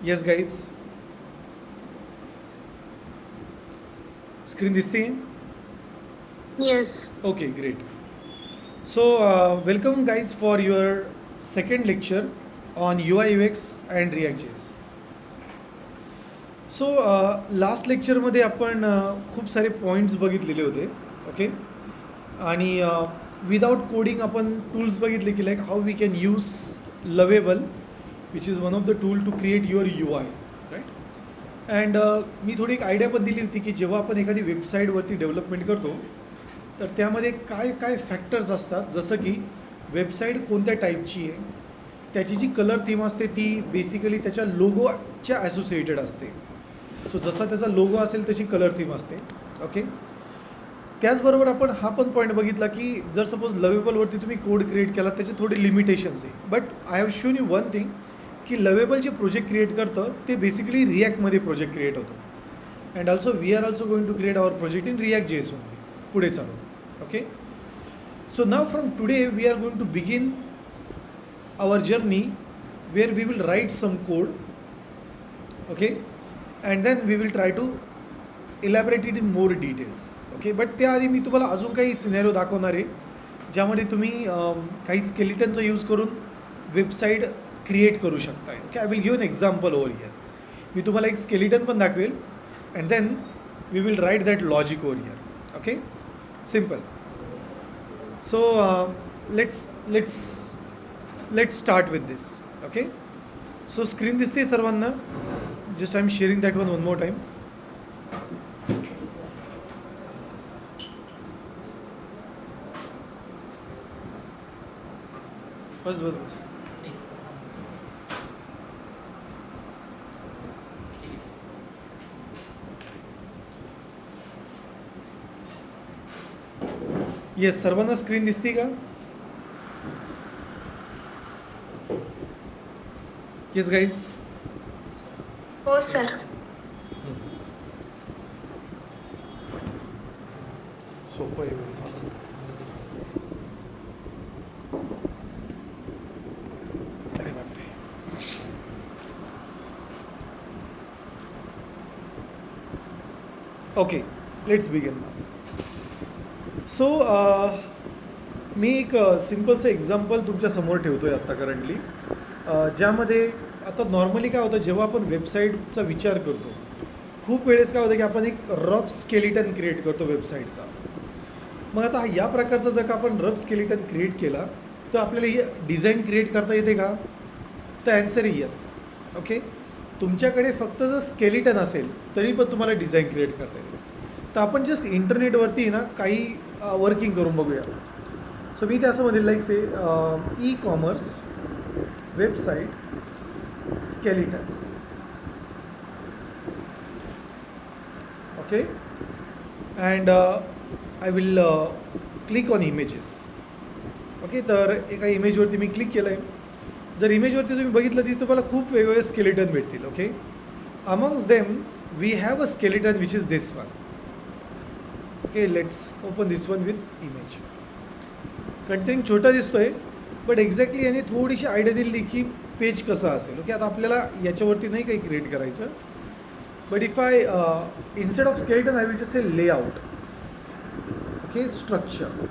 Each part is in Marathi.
Yes, guys. Screen दिसते? Yes. Okay, great. So, welcome guys for your second lecture on UI UX and React.js. So last लेक्चरमध्ये आपण खूप सारे पॉईंट्स बघितलेले होते. ओके. आणि विदाउट कोडिंग आपण टूल्स बघितले की like how we can use Lovable which is one of the tool to create your U I, right. And मी थोडी एक आयडिया पण दिली होती की जेव्हा आपण एखादी वेबसाईटवरती डेव्हलपमेंट करतो तर त्यामध्ये काय काय फॅक्टर्स असतात, जसं की वेबसाईट कोणत्या टाईपची आहे, त्याची जी कलर थीम असते ती बेसिकली त्याच्या लोगोच्या ॲसोसिएटेड असते. सो जसा त्याचा लोगो असेल तशी कलर थीम असते. ओके. त्याचबरोबर आपण हा पण पॉईंट बघितला की जर सपोज लवेबलवरती तुम्ही कोड क्रिएट केला त्याचे थोडे लिमिटेशन्स आहे. But I have shown you one thing की लवेबल जे प्रोजेक्ट क्रिएट करतं ते बेसिकली रिॲक्टमध्ये प्रोजेक्ट क्रिएट होतं. And also we are also going to create our project in React.js only पुढे चालू. Okay. So now from today we are going to begin our journey where we will write some code, okay, and then we will try to elaborate it in more details. Okay, but त्याआधी मी तुम्हाला अजून काही सिनेरिओ दाखवणार आहे ज्यामध्ये तुम्ही काही स्केलिटनचा यूज करून वेबसाईट क्रिएट करू शकताय. Okay, I will give an example over here. मी तुम्हाला एक स्केलिटन पण दाखवेल and then we will write that logic over here. Okay, simple. So let's start with this. Okay, so screen दिसते सर्वांना? Just I'm sharing that one more time. Bus. Yes, सर्वांना स्क्रीन दिसते का? Yes, guys. हो सर. सोपं आहे. अरे बापरे. Okay, let's begin. सो मी एक सिम्पलचं एक्झाम्पल तुमच्या समोर ठेवतो आहे आत्ता करंटली, ज्यामध्ये आता नॉर्मली काय होतं जेव्हा आपण वेबसाईटचा विचार करतो खूप वेळेस काय होतं की आपण एक रफ स्केलिटन क्रिएट करतो वेबसाईटचा. मग आता या प्रकारचा जर का आपण रफ स्केलिटन क्रिएट केला तर आपल्याला ही डिझाईन क्रिएट करता येते का? तर ॲन्सर आहे यस. ओके, तुमच्याकडे फक्त जर स्केलिटन असेल तरी पण तुम्हाला डिझाईन क्रिएट करता येते. तर आपण जस्ट इंटरनेटवरती ना काही वर्किंग करून बघूया. सो मी ते असं म्हणेल like say e commerce website skeleton. Okay, and I will click on images. Okay, तर एका इमेजवरती मी क्लिक केलं आहे. जर इमेजवरती तुम्ही बघितलं तर तुम्हाला खूप वेगवेगळे स्केलेटन भेटतील. Okay, amongst them we have a skeleton which is this one. Okay, let's open this one with image. Content छोटा दिसतोय बट एक्झॅक्टली याने थोडीशी आयडिया दिली की पेज कसं असेल. ओके, आता आपल्याला याच्यावरती नाही काही क्रिएट करायचं. But if I instead of skeleton I will just say layout. Okay, structure.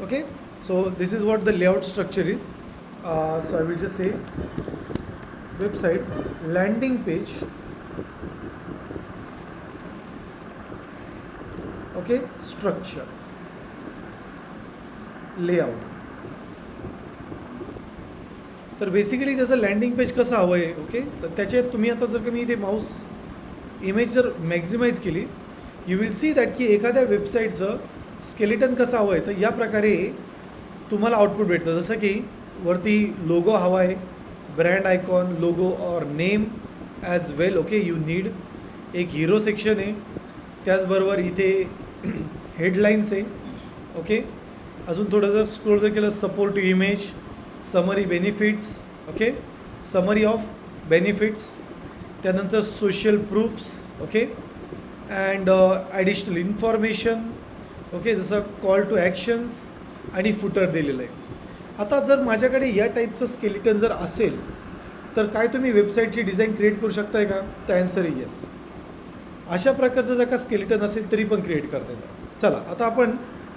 Okay, so this is what the layout structure is. So I will just say website landing page. Okay, structure, layout. तर बेसिकली त्याचं लँडिंग पेज कसं हवं आहे. ओके, तर त्याच्यात तुम्ही आता जर का मी इथे माऊस इमेज जर मॅक्झिमाइज केली यू विल सी दॅट की एखाद्या वेबसाईटचं स्केलेटन कसं हवं आहे. तर या प्रकारे तुम्हाला आउटपुट भेटतं. जसं की वरती लोगो हवा आहे, ब्रँड आयकॉन, लोगो और name as well. Okay, you need एक हिरो सेक्शन आहे. त्याचबरोबर इथे हेडलाईन्स आहे. ओके, अजून थोडं जर स्क्रोल जर केलं support to image, summary benefits. Okay, summary of benefits. त्यानंतर social proofs. Okay, and additional information. Okay, जसं कॉल टू ॲक्शन्स आणि फुटर दिलेलं आहे. आता जर माझ्याकडे या टाईपचं स्केलिटन जर असेल तर काय तुम्ही वेबसाईटची डिझाईन क्रिएट करू शकताय का? तर ॲन्सर आहे येस. अशा प्रकारचं जर का स्केलेटन असेल तरी पण क्रिएट करता येतं. चला आता आपण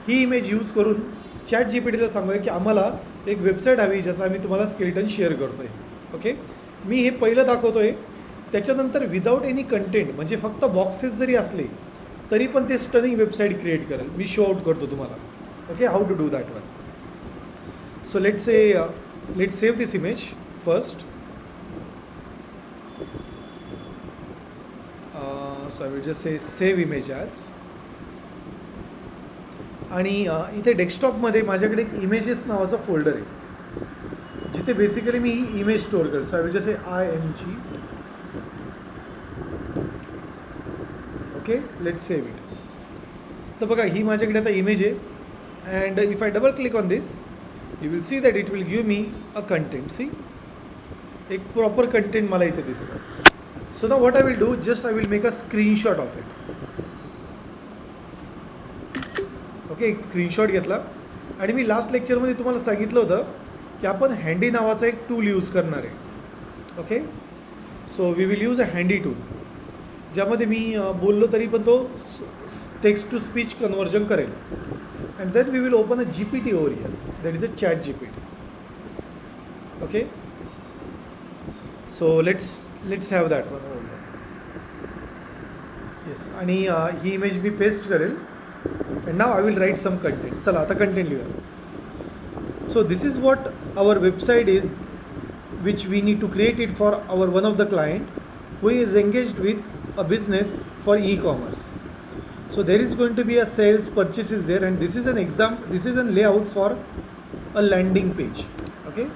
ही इमेज यूज करून ChatGPTला सांगूया की आम्हाला एक वेबसाईट हवी ज्याचं आम्ही तुम्हाला स्केलेटन शेअर करतो आहे. ओके, मी हे पहिलं दाखवतो आहे. त्याच्यानंतर विदाऊट एनी कंटेंट म्हणजे फक्त बॉक्सेस जरी असले तरी पण ते स्टनिंग वेबसाईट क्रिएट करेल. मी शो आउट करतो तुम्हाला. Okay, how to do that one. So let's save this image first. So I will just say save image as. आणि इथे डेस्कटॉपमध्ये माझ्याकडे एक इमेजेस नावाचा फोल्डर आहे जिथे बेसिकली मी ही इमेज स्टोअर करतो. So I will just say IMG. Okay, let's save it. तर बघा ही माझ्याकडे आता इमेज आहे and if I double click on this you will see that it will give me a content. See, एक प्रॉपर कंटेंट मला इथे दिसतं. सो ना what I will do, just I will make a screenshot of it. Okay, एक स्क्रीनशॉट घेतला आणि मी लास्ट लेक्चरमध्ये तुम्हाला सांगितलं होतं की आपण हँडी नावाचा एक टूल यूज करणार आहे. Okay, so we will use a handy tool ज्यामध्ये मी बोललो तरी पण तो टेक्स्ट टू स्पीच कन्वर्जन करेल. And then we will open a GPT over here, that is a ChatGPT. Okay, so let's have that one over here. Yes, आणि ही इमेज मी पेस्ट करेल. And now I will write some content. चला आता कंटेंट लिहूया. So this is what our website is, which we need to create it for our one of the client who is engaged with a business for e-commerce. So there is going to be a sales purchases there, and this is an this is a layout for a landing page. Okay,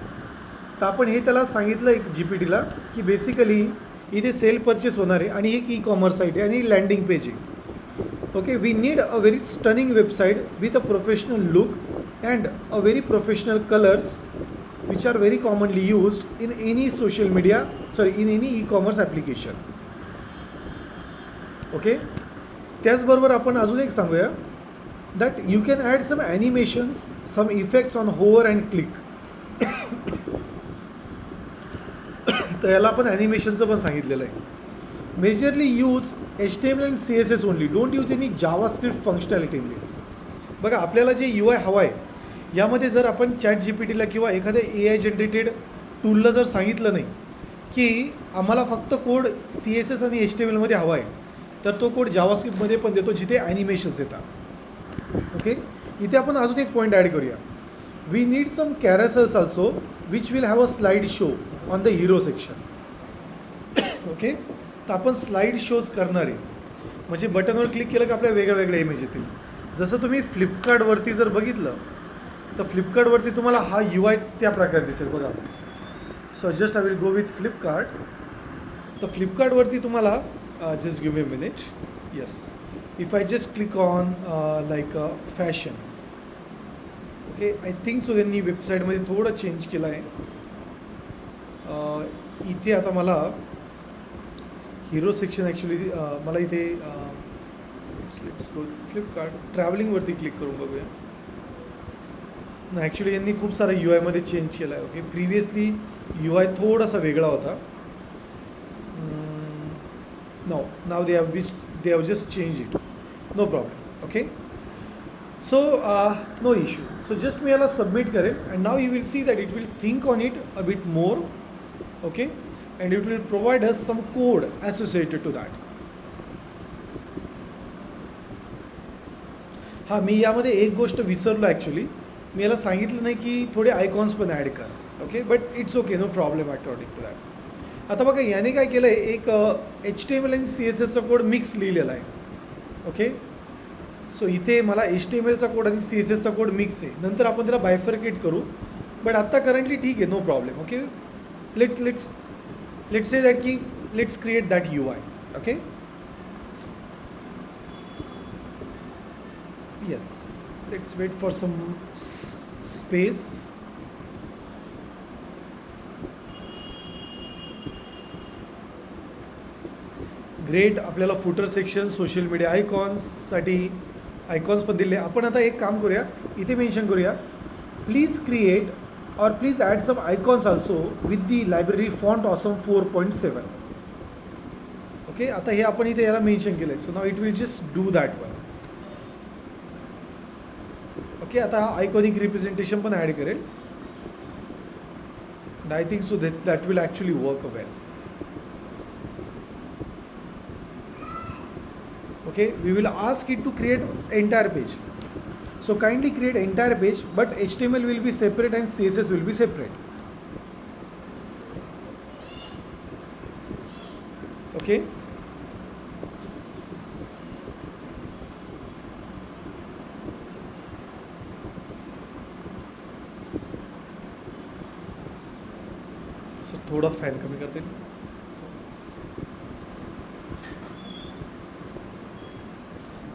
तर आपण हे त्याला सांगितलं एक GPTला की बेसिकली इथे सेल परचेस होणार आहे आणि एक e-commerce साईट आहे आणि लँडिंग पेज आहे. Okay, we need a very stunning website with a professional look and a very professional colors which are very commonly used in any social media, in any e-commerce application. Okay, त्याचबरोबर आपण अजून एक सांगूया that you can add some animations, some effects on hover and click. तर याला आपण ॲनिमेशनचं पण सांगितलेलं आहे. Majorly use HTML and CSS only. Don't use any JavaScript functionality in this. बघा आपल्याला जे UI हवं आहे यामध्ये जर आपण ChatGPTला किंवा एखाद्या AI जनरेटेड टूलला जर सांगितलं नाही की आम्हाला फक्त कोड CSS आणि HTMLमध्ये हवा आहे तर तो कोड जावास्क्रिप्टमध्ये पण देतो जिथे ॲनिमेशन्स येतात. ओके, इथे आपण अजून एक पॉईंट ॲड करूया. We need some carousels also which will have a slide show on the hero section. Okay, तर आपण स्लाईड शोज करणार आहे म्हणजे बटनवर क्लिक केलं की आपल्या वेगळ्या वेगळ्या इमेज येतील. जसं तुम्ही फ्लिपकार्टवरती जर बघितलं तर फ्लिपकार्टवरती तुम्हाला हा UI त्या प्रकारे दिसेल बघा. So just I will go with Flipkart. तर फ्लिपकार्टवरती तुम्हाला just give me a minute. Yes, if I just click on like fashion. Okay, I think so त्यांनी वेबसाईटमध्ये थोडं चेंज केलं आहे. इथे आता मला हिरो सेक्शन ॲक्च्युली मला इथे लेट्स गो फ्लिपकार्ट ट्रॅव्हलिंगवरती क्लिक करून बघूया. ना ॲक्च्युली यांनी खूप सारा UIमध्ये चेंज केला आहे. ओके, प्रिवियसली UI थोडासा वेगळा होता. Now they have just change it. No problem. Okay, so no issue. So just मी याला सबमिट करेल and now you will see that it will think on it a bit more. Okay, and it will provide us some code associated to that. हां, मी यामध्ये एक गोष्ट विसरलो ॲक्च्युली. मी याला सांगितलं नाही की थोडे आयकॉन्स पण ॲड कर. Okay, but it's okay, no problem according to that. आता बघा याने काय केलं आहे, एक HTML आणि CSSचा कोड मिक्स लिहिलेला आहे. ओके, सो इथे मला HTMLचा कोड आणि CSSचा कोड मिक्स आहे. नंतर आपण त्याला बायफर्केट करू, बट आत्ता करंटली ठीक आहे, no problem. Okay, let's say that let's create that UI. Okay, yes, let's wait for some space. Great, आपल्याला फुटर सेक्शन सोशल मीडिया आयकॉन्ससाठी आयकॉन्स पण दिले. आपण आता एक काम करूया, इथे मेन्शन करूया please create or please add some icons also with the library font awesome 4.7. Okay, आता हे आपण इथे याला मेन्शन केलं आहे, so now it will just do that one. Okay, आता हा आयकॉनिक रिप्रेझेंटेशन पण ॲड करेल. And I think so that will actually work well. Okay, we will ask it to create entire page. So kindly create entire page, but HTML will be separate and CSS will be separate. Okay. So थोड़ा फॅन कमी करते.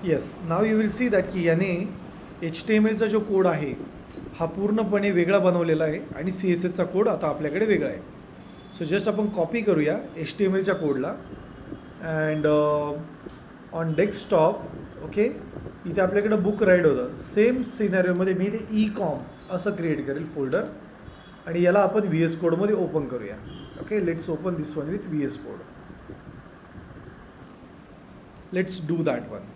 Yes, now you will see that की याने HTMLचा जो कोड आहे हा पूर्णपणे वेगळा बनवलेला आहे आणि CSSचा कोड आता आपल्याकडे वेगळा आहे. सो जस्ट आपण कॉपी करूया HTMLच्या कोडला अँड ऑन डेस्कटॉप. ओके, इथे आपल्याकडे बुक राईड होतं. सेम सिनॅरिओमध्ये मी इथे e-com असं क्रिएट करेल फोल्डर आणि याला आपण VS कोडमध्ये ओपन करूया. Okay, let's open this one with VS code. Let's do that one.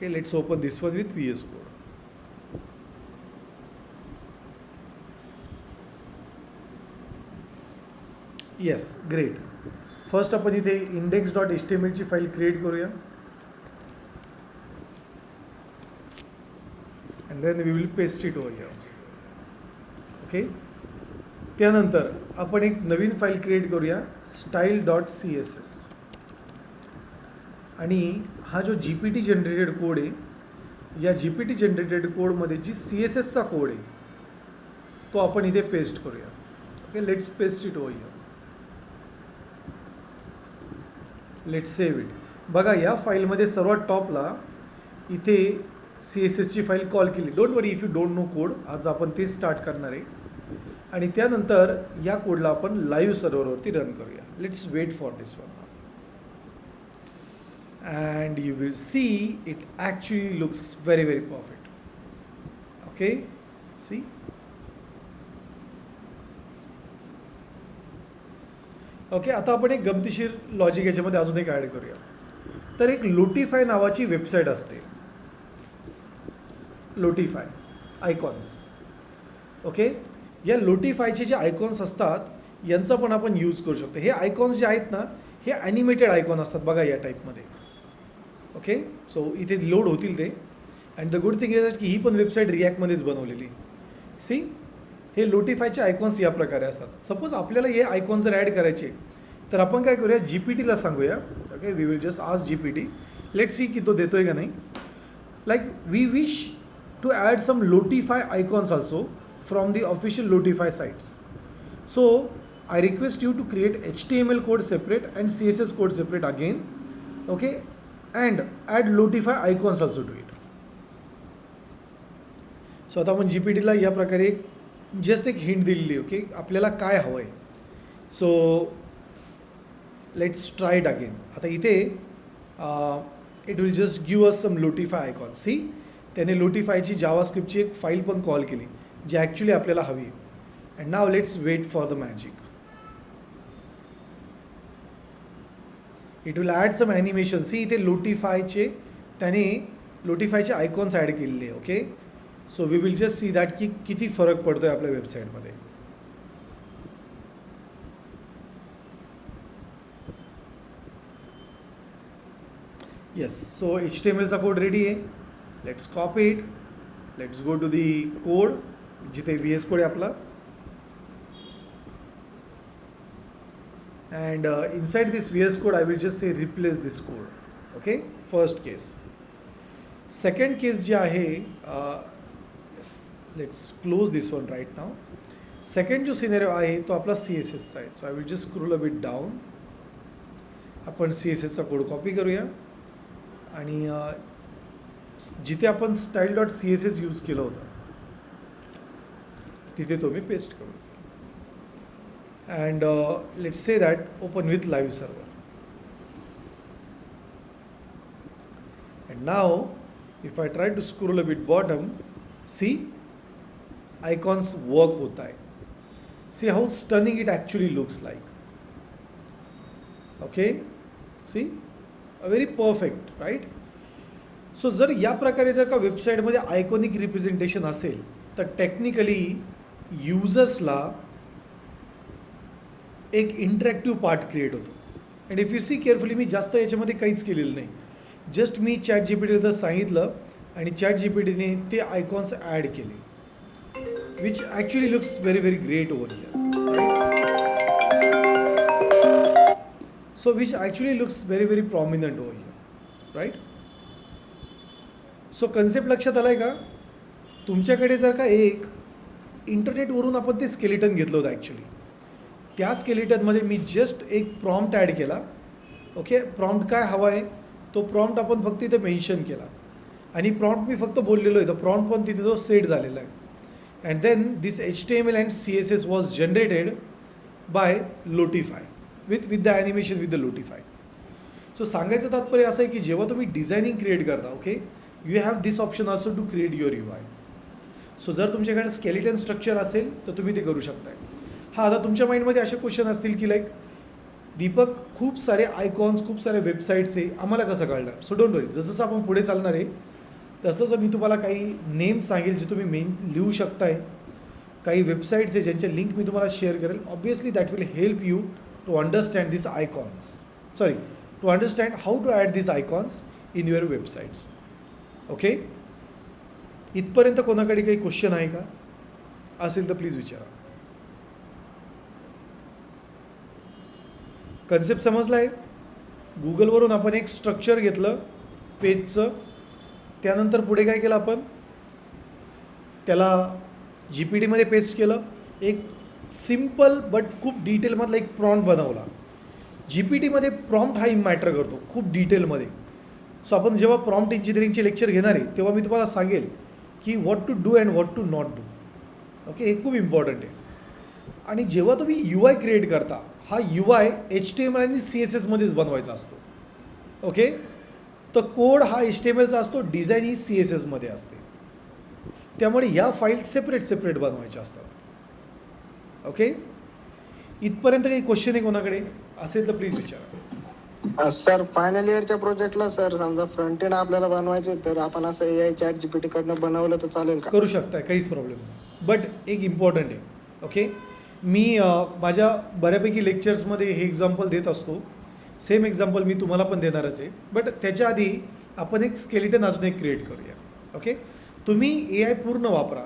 Okay, let's open this one with VS Code. Yes, great. First आपण इथे index.html ची फाईल क्रिएट करूया and then we will paste it over here. Okay, त्यानंतर आपण एक नवीन फाईल क्रिएट करूया style.css आणि हा जो GPT जनरेटेड कोड आहे, या GPT जनरेटेड कोडमध्ये जी CSSचा कोड आहे तो आपण इथे पेस्ट करूया. Okay, let's paste it over here. Let's save it. बघा, या फाईलमध्ये सर्वात टॉपला इथे CSSची फाईल कॉल केली. Don't worry if you don't know code, आज आपण ते स्टार्ट करणार आहे आणि त्यानंतर या कोडला आपण लाईव्ह सर्व्हरवरती रन करूया. Let's wait for this one. And you will see it actually looks very very perfect. Okay, see. Okay, आता आपण एक गमतीशीर लॉजिक याच्यामध्ये अजून एक ॲड करूया. तर एक लोटीफाय नावाची वेबसाईट असते, लोटीफाय आयकॉन्स. ओके, या लोटीफायचे जे आयकॉन्स असतात यांचा पण आपण यूज करू शकतो. हे आयकॉन्स जे आहेत ना, हे ॲनिमेटेड आयकॉन असतात बघा या टाईपमध्ये. ओके, सो इथे लोड होतील ते. And the good thing is की ही पण वेबसाईट रिॲक्टमध्येच बनवलेली. सी, हे लोटीफायचे आयकॉन्स या प्रकारे असतात. सपोज आपल्याला हे आयकॉन जर ॲड करायचे तर आपण काय करूया, GPTला सांगूया. Okay, we will just ask GPT. Let's see की तो देतोय का नाही. Like we wish to add some Lotify icons also from the official Lotify sites. So I request you to create HTML code separate and CSS code separate again. Okay, and add Lotify icons also to it. So आता आपण GPTला या प्रकारे जस्ट एक हिंट दिलेली. ओके, आपल्याला काय हवं आहे. So let's try it again. आता इथे it will just give us some Lotify icon. See, त्याने लोटीफायची जावास्क्रिप्टची एक फाईल पण कॉल केली जी ॲक्च्युली आपल्याला हवी. And now let's wait for the magic. It will add some animation. See, इथे लोटीफायचे त्याने लोटीफायचे आयकॉन्स ॲड केलेले आहे. Okay, so we will just see that की किती फरक पडतो आहे आपल्या वेबसाईटमध्ये. येस, सो HTMLचा कोड रेडी आहे. Let's copy it. Let's go to the code जिथे VS कोड आहे आपला. And inside this VS code I will just say replace this code. Okay, first case. Second case जे आहे, yes, let's close this one right now. Second जो सिनेरिओ आहे तो आपला CSSचा आहे. So I will just scroll a bit down. आपण CSSचा कोड कॉपी करूया आणि जिथे आपण style.css यूज केलं होतं तिथे तो मी पेस्ट करू. And let's say that open with live server. And now if I try to scroll a bit bottom, see icons work होता है. See how stunning it actually looks like. Okay, see, very perfect, right? So जर या प्रकारे जर का वेबसाईटमध्ये आयकॉनिक रिप्रेझेंटेशन असेल तर टेक्निकली युजर्सला एक इंटरॅक्टिव्ह पार्ट क्रिएट होतो. And if you see carefully, मी जास्त याच्यामध्ये काहीच केलेलं नाही. जस्ट मी चॅट जीपीटीला सांगितलं आणि चॅट जीपीटीने ते आयकॉन्स ॲड केले, which actually looks very very great over here, right? So which actually looks very very prominent over here, right? So concept लक्षात आलाय का? तुमच्याकडे जर का एक इंटरनेटवरून आपण ते स्केलेटन घेतलं होतं ॲक्च्युली, त्या स्केलेटनमध्ये मी जस्ट एक प्रॉम्प्ट ॲड केला. ओके, प्रॉम्प्ट काय हवा आहे तो प्रॉम्प्ट आपण फक्त इथे मेन्शन केला आणि प्रॉम्प्ट मी फक्त बोललेलो आहे, तर प्रॉम्प्ट पण तिथे तो सेट झालेला आहे. And then this HTML and CSS was generated by Lotify with the animation with the Lotify. So सांगायचं तात्पर्य असं आहे की जेव्हा तुम्ही डिझायनिंग क्रिएट करता, okay, you have this option also to create your UI. सो जर तुमच्याकडे स्केलेटन स्ट्रक्चर असेल तर तुम्ही ते करू शकताय. हां, आता तुमच्या माइंडमध्ये असे क्वेश्चन असतील की लाईक दीपक, खूप सारे आयकॉन्स, खूप सारे वेबसाईट्स आहे, आम्हाला कसं कळणार? सो डोंट वरी, जसं आपण पुढे चालणार आहे तसंच मी तुम्हाला काही नेम सांगेल जे तुम्ही लिहू शकताय. काही वेबसाईट्स आहे ज्यांचे लिंक मी तुम्हाला शेअर करेल. Obviously that will help you to understand this icons, to understand how to add this icons in your websites. Okay, इथपर्यंत कोणाकडे काही क्वेश्चन आहे का? असेल तर प्लीज विचारा. कन्सेप्ट समजला आहे? गुगलवरून आपण एक स्ट्रक्चर घेतलं पेजचं, त्यानंतर पुढे काय केलं आपण, त्याला जी पी टीमध्ये पेस्ट केलं, एक सिम्पल बट खूप डिटेलमधला एक प्रॉम्प्ट बनवला. जी पी टीमध्ये प्रॉम्प्ट हा मॅटर करतो खूप डिटेलमध्ये. सो आपण जेव्हा प्रॉम्प्ट इंजिनिअरिंगचे लेक्चर घेणार आहे तेव्हा मी तुम्हाला सांगेल की what to do and what to not do. Okay, हे खूप इम्पॉर्टंट आहे. आणि जेव्हा तुम्ही UI क्रिएट करता, हा UI HTML आणि CSSमध्येच बनवायचा असतो. ओके, तर कोड हा HTMLचा असतो, डिझाईन ही CSSमध्ये असते. त्यामुळे या फाईल सेपरेट बनवायच्या असतात. ओके, इथपर्यंत काही क्वेश्चन आहे कोणाकडे? असेल तर प्लीज विचारा. सर, फायनल इयरच्या प्रोजेक्टला सर समजा फ्रंट एंड आपल्याला बनवायचे तर आपण असं AI चॅट जीपीटी कडनं बनवलं तर चालेल का? करू शकताय, काहीच प्रॉब्लेम नाही. बट एक इम्पॉर्टंट आहे. ओके, मी माझ्या बऱ्यापैकी लेक्चर्समध्ये हे एक्झाम्पल देत असतो. सेम एक्झाम्पल मी तुम्हाला पण देणारच आहे. बट त्याच्या आधी आपण एक स्केलेटन अजून एक क्रिएट करूया. ओके, तुम्ही AI पूर्ण वापरा,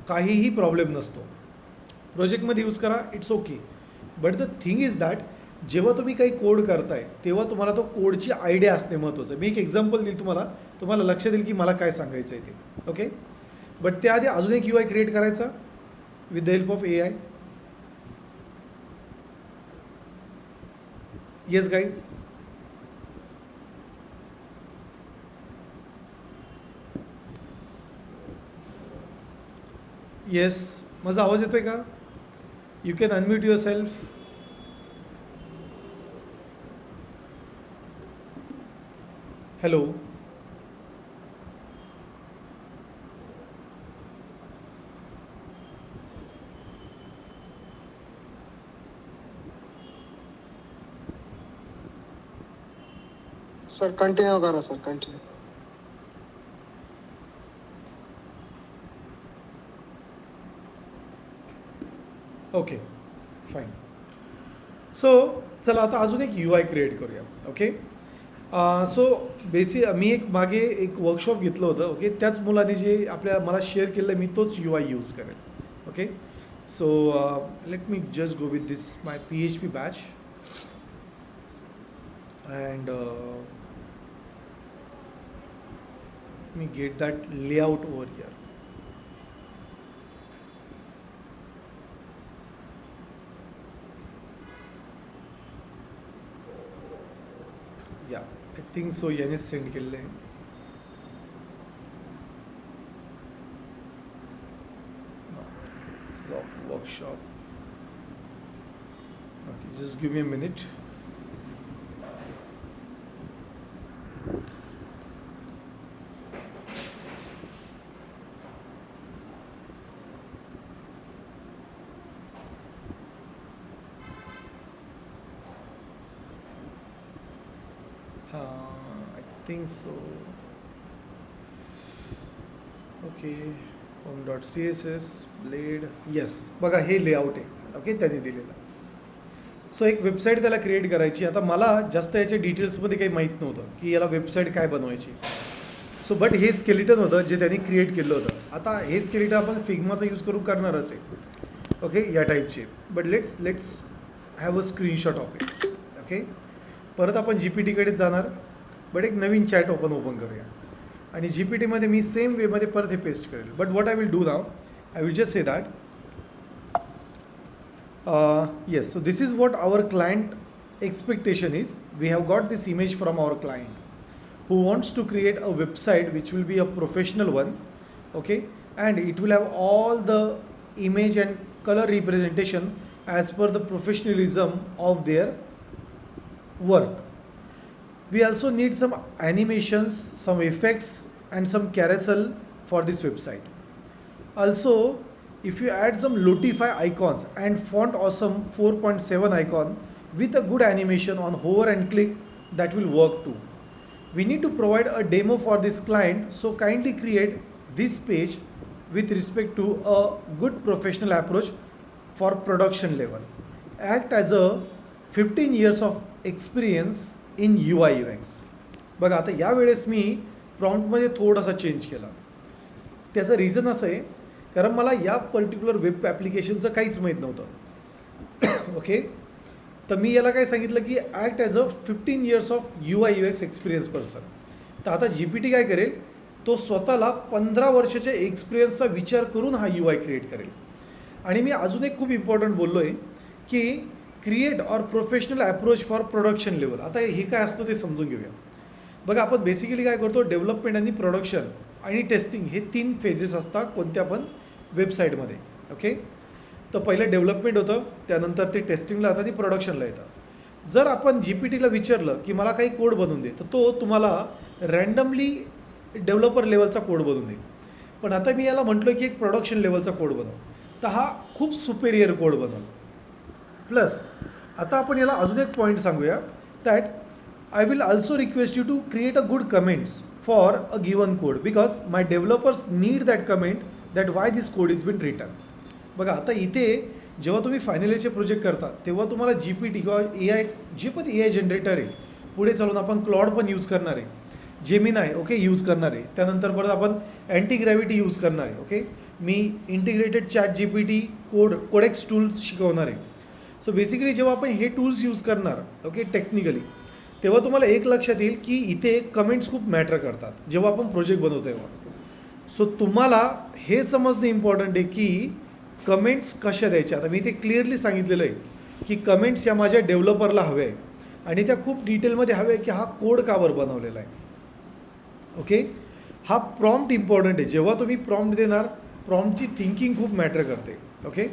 काहीही प्रॉब्लेम नसतो. प्रोजेक्टमध्ये यूज करा, it's okay. But the thing is that जेव्हा तुम्ही काही कोड करताय तेव्हा तुम्हाला तो कोडची आयडिया असणे महत्त्वाचं आहे. मी एक एक्झाम्पल देईल तुम्हाला लक्षात येईल की मला काय सांगायचं आहे ते. ओके, बट त्याआधी अजून एक UI क्रिएट करायचा with the help of AI. Yes guys, yes, माझा आवाज येतोय का? You can unmute yourself. Hello, sir continue करा sir, continue. Okay, fine. So चला आता अजून एक UI क्रिएट करूया. ओके, सो मी एक मागे एक वर्कशॉप घेतलं होतं. ओके, त्याच मुलाने जे मला शेअर केलं मी तोच UI यूज करेल. Okay, so let me just go with this my PHP batch and let me get that layout over here. Yeah, I think so. याने सेंड केलेलं आहे. This is of workshop. Okay, just give me a minute. Think so. Okay, home.css blade, yes. बघा हे लेआउट आहे, ओके, त्यांनी दिलेलं. सो एक वेबसाईट त्याला क्रिएट करायची. आता मला जास्त याच्या डिटेल्समध्ये काही माहीत नव्हतं की याला वेबसाईट काय बनवायची. सो बट हे स्केलेटन होतं जे त्यांनी क्रिएट केलं होतं. आता हे स्केलेटन आपण फिग्माचा यूज करून करणारच आहे, ओके, या टाईपचे. But let's have a screenshot of it. Okay, परत आपण GPTकडे जाणार. बट एक नवीन चॅट ओपन करूया आणि GPTमध्ये मी सेम वेमध्ये परत हे पेस्ट करेल. But what I will do now, I will just say that yes, so this is what our client expectation is. We have got this image from our client who wants to create a website which will be a professional one, okay, and it will have all the image and color representation as per the professionalism of their work. We also need some animations, some effects and some carousel for this website. Also, if you add some Lotify icons and font awesome 4.7 icon with a good animation on hover and click, that will work too. We need to provide a demo for this client, so kindly create this page with respect to a good professional approach for production level. Act as a 15 years of experience in UI UX. बघा आता यावेळेस मी प्रॉम्प्टमध्ये थोडासा चेंज केला. त्याचं रिझन असं आहे कारण मला या पर्टिक्युलर वेब ॲप्लिकेशनचं काहीच माहीत नव्हतं. ओके, तर मी याला काय सांगितलं की act as a 15 years of UI UX experience person. तर आता GPT काय करेल, तो स्वतःला 15 वर्षाच्या एक्सपिरियन्सचा विचार करून हा UI क्रिएट करेल. आणि मी अजून एक खूप इम्पॉर्टंट बोललो आहे की create or professional approach for production level. आता हे काय असतं ते समजून घेऊया. बघा आपण बेसिकली काय करतो, डेव्हलपमेंट आणि प्रोडक्शन आणि टेस्टिंग हे 3 फेजेस असतात कोणत्या पण वेबसाईटमध्ये. ओके, तर पहिलं डेव्हलपमेंट होतं, त्यानंतर ते टेस्टिंगला येतं आणि प्रोडक्शनला येतं. जर आपण GPTला विचारलं की मला काही कोड बनवून दे, तर तो तुम्हाला रँडमली डेव्हलपर लेवलचा कोड बनवून देईल. पण आता मी याला म्हटलं की एक प्रोडक्शन लेवलचा कोड बनव, तर हा खूप सुपेरियर कोड बनवल. प्लस आता आपण याला अजून एक पॉईंट सांगूया, that I will also request you to create a good comments for a given code because my developers need that comment that why this code is been written. बघा आता इथे जेव्हा तुम्ही फायनल इयरचे प्रोजेक्ट करता तेव्हा तुम्हाला GPT किंवा AI जे पण AI जनरेटर आहे, पुढे चालून आपण क्लॉड पण यूज करणार आहे, जेमिनाय ओके यूज करणार आहे, त्यानंतर परत आपण अँटी ग्रॅव्हिटी यूज करणार आहे. ओके, मी integrated chat GPT Codex tools शिकवणार आहे. सो बेसिकली जेव्हा आपण हे टूल्स यूज करणार ओके टेक्निकली, तेव्हा तुम्हाला एक लक्षात येईल की इथे कमेंट्स खूप मॅटर करतात जेव्हा आपण प्रोजेक्ट बनवतो तेव्हा. सो तुम्हाला हे समजणं इम्पॉर्टंट आहे की कमेंट्स कशा द्यायच्या. आता मी इथे क्लिअरली सांगितलेलं आहे की कमेंट्स या माझ्या डेव्हलपरला हवे आहे आणि त्या खूप डिटेलमध्ये हवे आहे की हा कोड कावर बनवलेला आहे. ओके, हा प्रॉम्प्ट इम्पॉर्टंट आहे. जेव्हा तुम्ही प्रॉम्प्ट देणार, प्रॉम्प्टची थिंकिंग खूप मॅटर करते. Okay,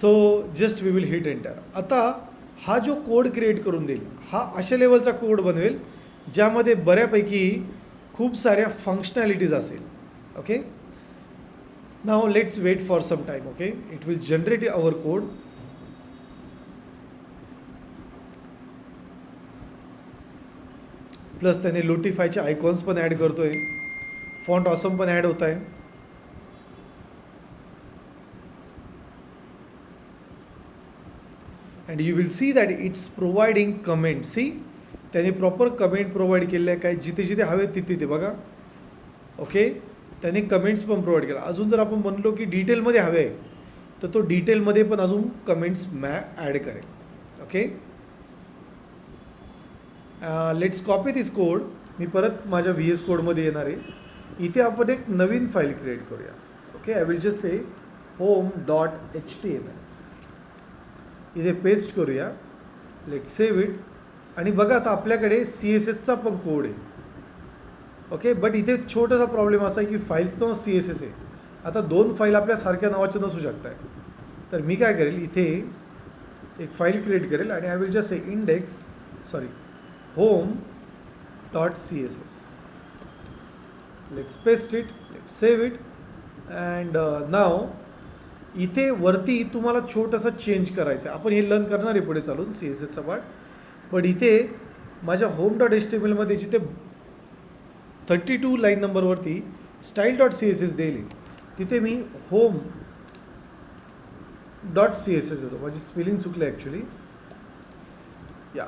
so just we will hit enter. आता हा जो कोड क्रिएट करून देईल, हा अशा लेवलचा कोड बनवेल ज्यामध्ये बऱ्यापैकी खूप साऱ्या फंक्शनॅलिटीज असेल. Okay, now let's wait for some time. Okay, it will generate our code. Plus त्याने लोटिफायचे आयकॉन्स पण ॲड करतोय, फॉन्ट ऑसम पण ॲड होत आहे. And you will see that it's providing comment. See त्याने प्रॉपर कमेंट प्रोव्हाइड केले आहे, काय जिथे जिथे हवे तिथे ते बघा. ओके, त्याने कमेंट्स पण प्रोव्हाइड केला. अजून जर आपण म्हणलो की डिटेलमध्ये हवे आहे तर तो डिटेलमध्ये पण अजून कमेंट्स ॲड करेल. Okay, let's copy this code. मी परत माझ्या VS कोडमध्ये येणार आहे. इथे आपण एक नवीन फाईल क्रिएट करूया. Okay, I will just say home.html. इथे पेस्ट करूया. Let's save it. आणि बघा आता आपल्याकडे CSSचा पण कोड आहे. ओके, बट इथे छोटासा प्रॉब्लेम असा आहे की फाईल्सचं CSS आहे. आता 2 फाईल आपल्या सारख्या नावाच्या नसू शकतात. तर मी काय करेल, इथे एक फाईल क्रिएट करेल आणि I will just say home.css. Let's paste it, let's save it. And now इथे वरती तुम्हाला छोटंसं चेंज करायचं आहे. आपण हे लर्न करणार आहे पुढे चालून CSSचा पार्ट. बट इथे माझ्या home dot H T M एलमध्ये जिथे 32 लाईन नंबरवरती style dot C S S देईल तिथे मी home dot C S S देतो. माझी स्पेलिंग चुकलं ॲक्च्युली. या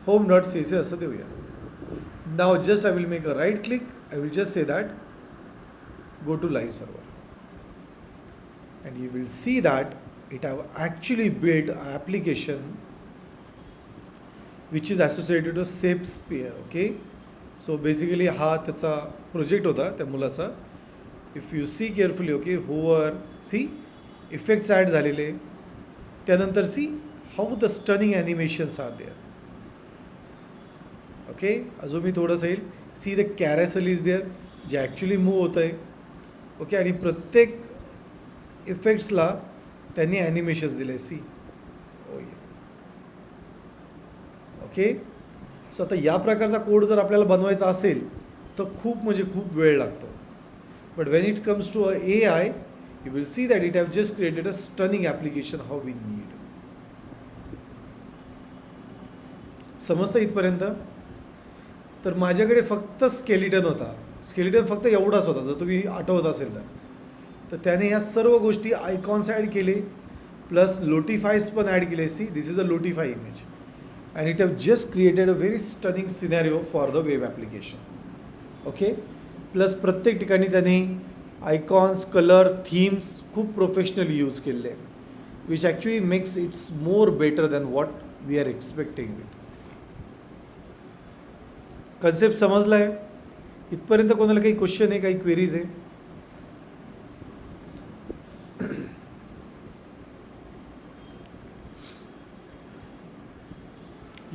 home dot C S S असं देऊया. Now just I will make a right click. I will just say that go to live server and you will see that it have actually built an application which is associated to Shakespeare. Okay, so basically हा त्याचा प्रोजेक्ट होता त्या मुलाचा. If you see carefully okay hover see effects add झालेले त्यानंतर see how the stunning animations are there. Okay अजून मी थोडंसं येईल. See the carousel is there जे ॲक्च्युली मूव्ह होतं आहे. ओके आणि प्रत्येक इफेक्ट्सला त्यांनी ॲनिमेशन्स दिले. सी ओके सो आता या प्रकारचा कोड जर आपल्याला बनवायचा असेल तर खूप म्हणजे खूप वेळ लागतो. But when it comes to A I you will see that it have just created a stunning application how we need. समजतं इथपर्यंत. तर माझ्याकडे फक्त स्केलिटन होता. स्केलिटन फक्त एवढाच होता जर तुम्ही आठवत असेल तर त्याने ह्या सर्व गोष्टी आयकॉन्स ॲड केले प्लस लोटिफाईज पण ॲड केले. See this is a LottieFile image and it have just created a very stunning scenario for the web application. Okay plus प्रत्येक ठिकाणी त्याने आयकॉन्स कलर थीम्स खूप प्रोफेशनली यूज केले which actually makes it's more better than what we are expecting with. Concept समजला आहे इथपर्यंत. कोणाला काही क्वेश्चन आहे काही क्वेरीज आहे?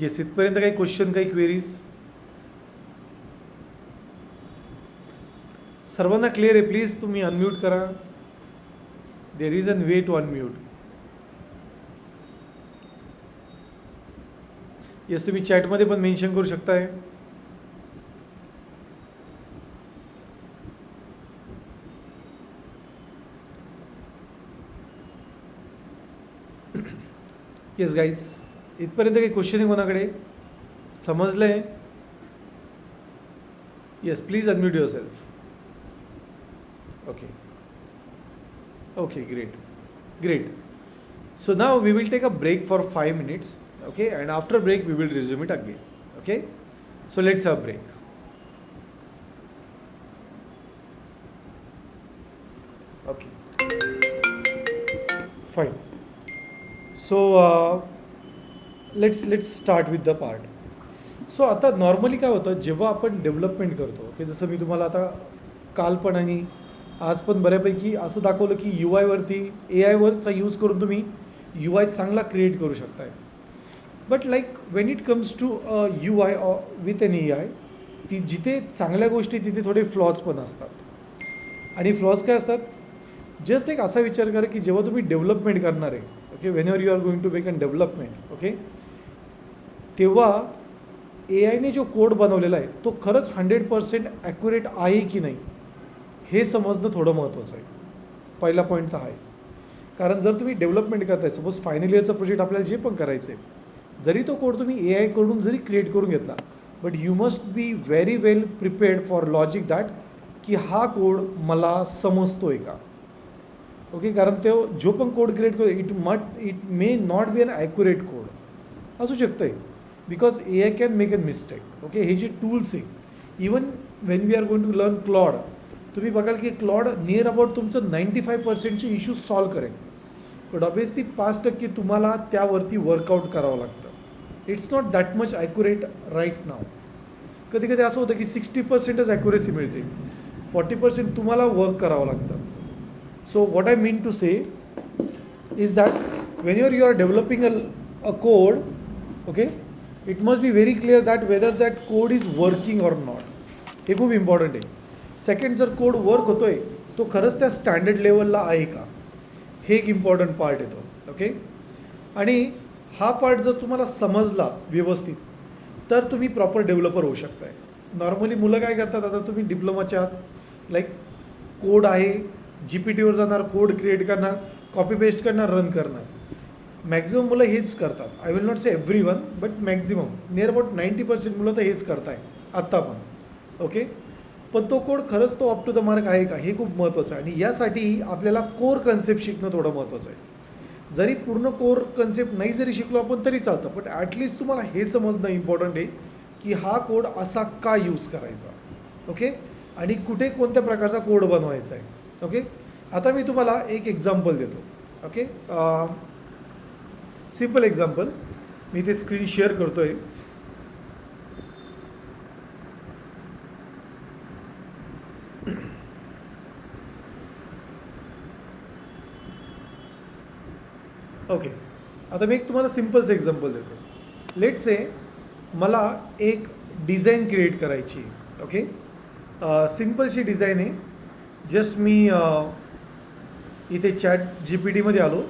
येस इथपर्यंत काही क्वेश्चन काही क्वेरीज? सर्वांना क्लिअर आहे? प्लीज तुम्ही अनम्यूट करा. There is an way to unmute. Yes तुम्ही चॅटमध्ये पण मेन्शन करू शकताय. येस गाईज इथपर्यंत काही क्वेश्चन आहे कोणाकडे? समजलं आहे? Yes please unmute your self. Okay okay great. So now we will take a break for 5 minutes. Okay, and after break we will resume it again. Okay, so let's have a break. Okay, fine. So let's start with the part. So आता नॉर्मली काय होतं जेव्हा आपण डेव्हलपमेंट करतो की जसं मी तुम्हाला आता काल पण आणि आज पण बऱ्यापैकी असं दाखवलं की यू आयवरती ए आयवरचा यूज करून तुम्ही यू आय चांगला क्रिएट करू शकताय. But like when it comes to U I with an A I ती जिथे चांगल्या गोष्टी तिथे थोडे फ्लॉज पण असतात. आणि फ्लॉज काय असतात? जस्ट एक असा विचार करा की जेव्हा तुम्ही डेव्हलपमेंट करणार आहे okay whenever you are going to make an development okay तेव्हा ए आयने जो कोड बनवलेला आहे तो खरंच 100% ॲक्युरेट आहे की नाही हे समजणं थोडं महत्त्वाचं आहे. पहिला पॉईंट तर आहे. कारण जर तुम्ही डेव्हलपमेंट करताय सपोज फायनल इयरचा प्रोजेक्ट आपल्याला जे पण करायचं आहे जरी तो कोड तुम्ही ए आयकडून जरी क्रिएट करून घेतला but you must be very well prepared for logic that की हा कोड मला समजतो आहे का. ओके कारण तो जो पण कोड क्रिएट करतो it may not be an accurate code असू शकतं आहे because A I can make an mistake. Okay हे जे टूल्स आहे even when we are going to learn Claude तुम्ही बघाल की क्लॉड नियर अबाउट तुमचं 95%चे इश्यूज सॉल्व करेल. बट ऑब्वियसली 5% तुम्हाला त्यावरती वर्कआउट करावं लागतं. It's not that much accurate right now. कधी कधी असं होतं की 60%च ॲक्युरेसी मिळते 40% तुम्हाला वर्क करावं लागतं. So what I mean to say is that when you are developing a code okay it must be very clear that whether that code is working or not. हे खूप इम्पॉर्टंट आहे. सेकंड जर कोड वर्क होतो आहे तो खरंच त्या स्टँडर्ड लेवलला आहे का हे एक इम्पॉर्टंट पार्ट येतो. ओके आणि हा पार्ट जर तुम्हाला समजला व्यवस्थित तर तुम्ही प्रॉपर डेव्हलपर होऊ शकताय. नॉर्मली मुलं काय करतात आता तुम्ही डिप्लोमाच्या आहात लाईक कोड आहे GPT वर जाणार कोड क्रिएट करणार कॉपी पेस्ट करणार रन करणार. मॅक्झिमम मुलं हेच करतात. I will not say every one, but maximum near about 90% मुलं तर हेच करताय आत्ता पण. ओके, पण तो कोड खरंच तो अप टू द मार्क आहे का हे खूप महत्त्वाचं आहे. आणि यासाठी आपल्याला कोर कन्सेप्ट शिकणं थोडं महत्त्वाचं आहे. जरी पूर्ण कोर कन्सेप्ट नाही जरी शिकलो आपण तरी चालतं, पण ॲटलिस्ट तुम्हाला हे समजणं इम्पॉर्टंट आहे की हा कोड असा का यूज करायचा. ओके, आणि कुठे कोणत्या प्रकारचा कोड बनवायचा आहे. ओके, आता मी तुम्हाला एक एक्झाम्पल देतो. ओके, सिम्पल एक्झाम्पल मी ते स्क्रीन शेअर करतो आहे. ओके, आता मी एक तुम्हाला सिम्पलचं एक्झाम्पल देतो. लेट से मला एक डिझाईन क्रिएट करायची. ओके, सिम्पलशी डिझाईन आहे. जस्ट मी इथे ChatGPTमध्ये आलो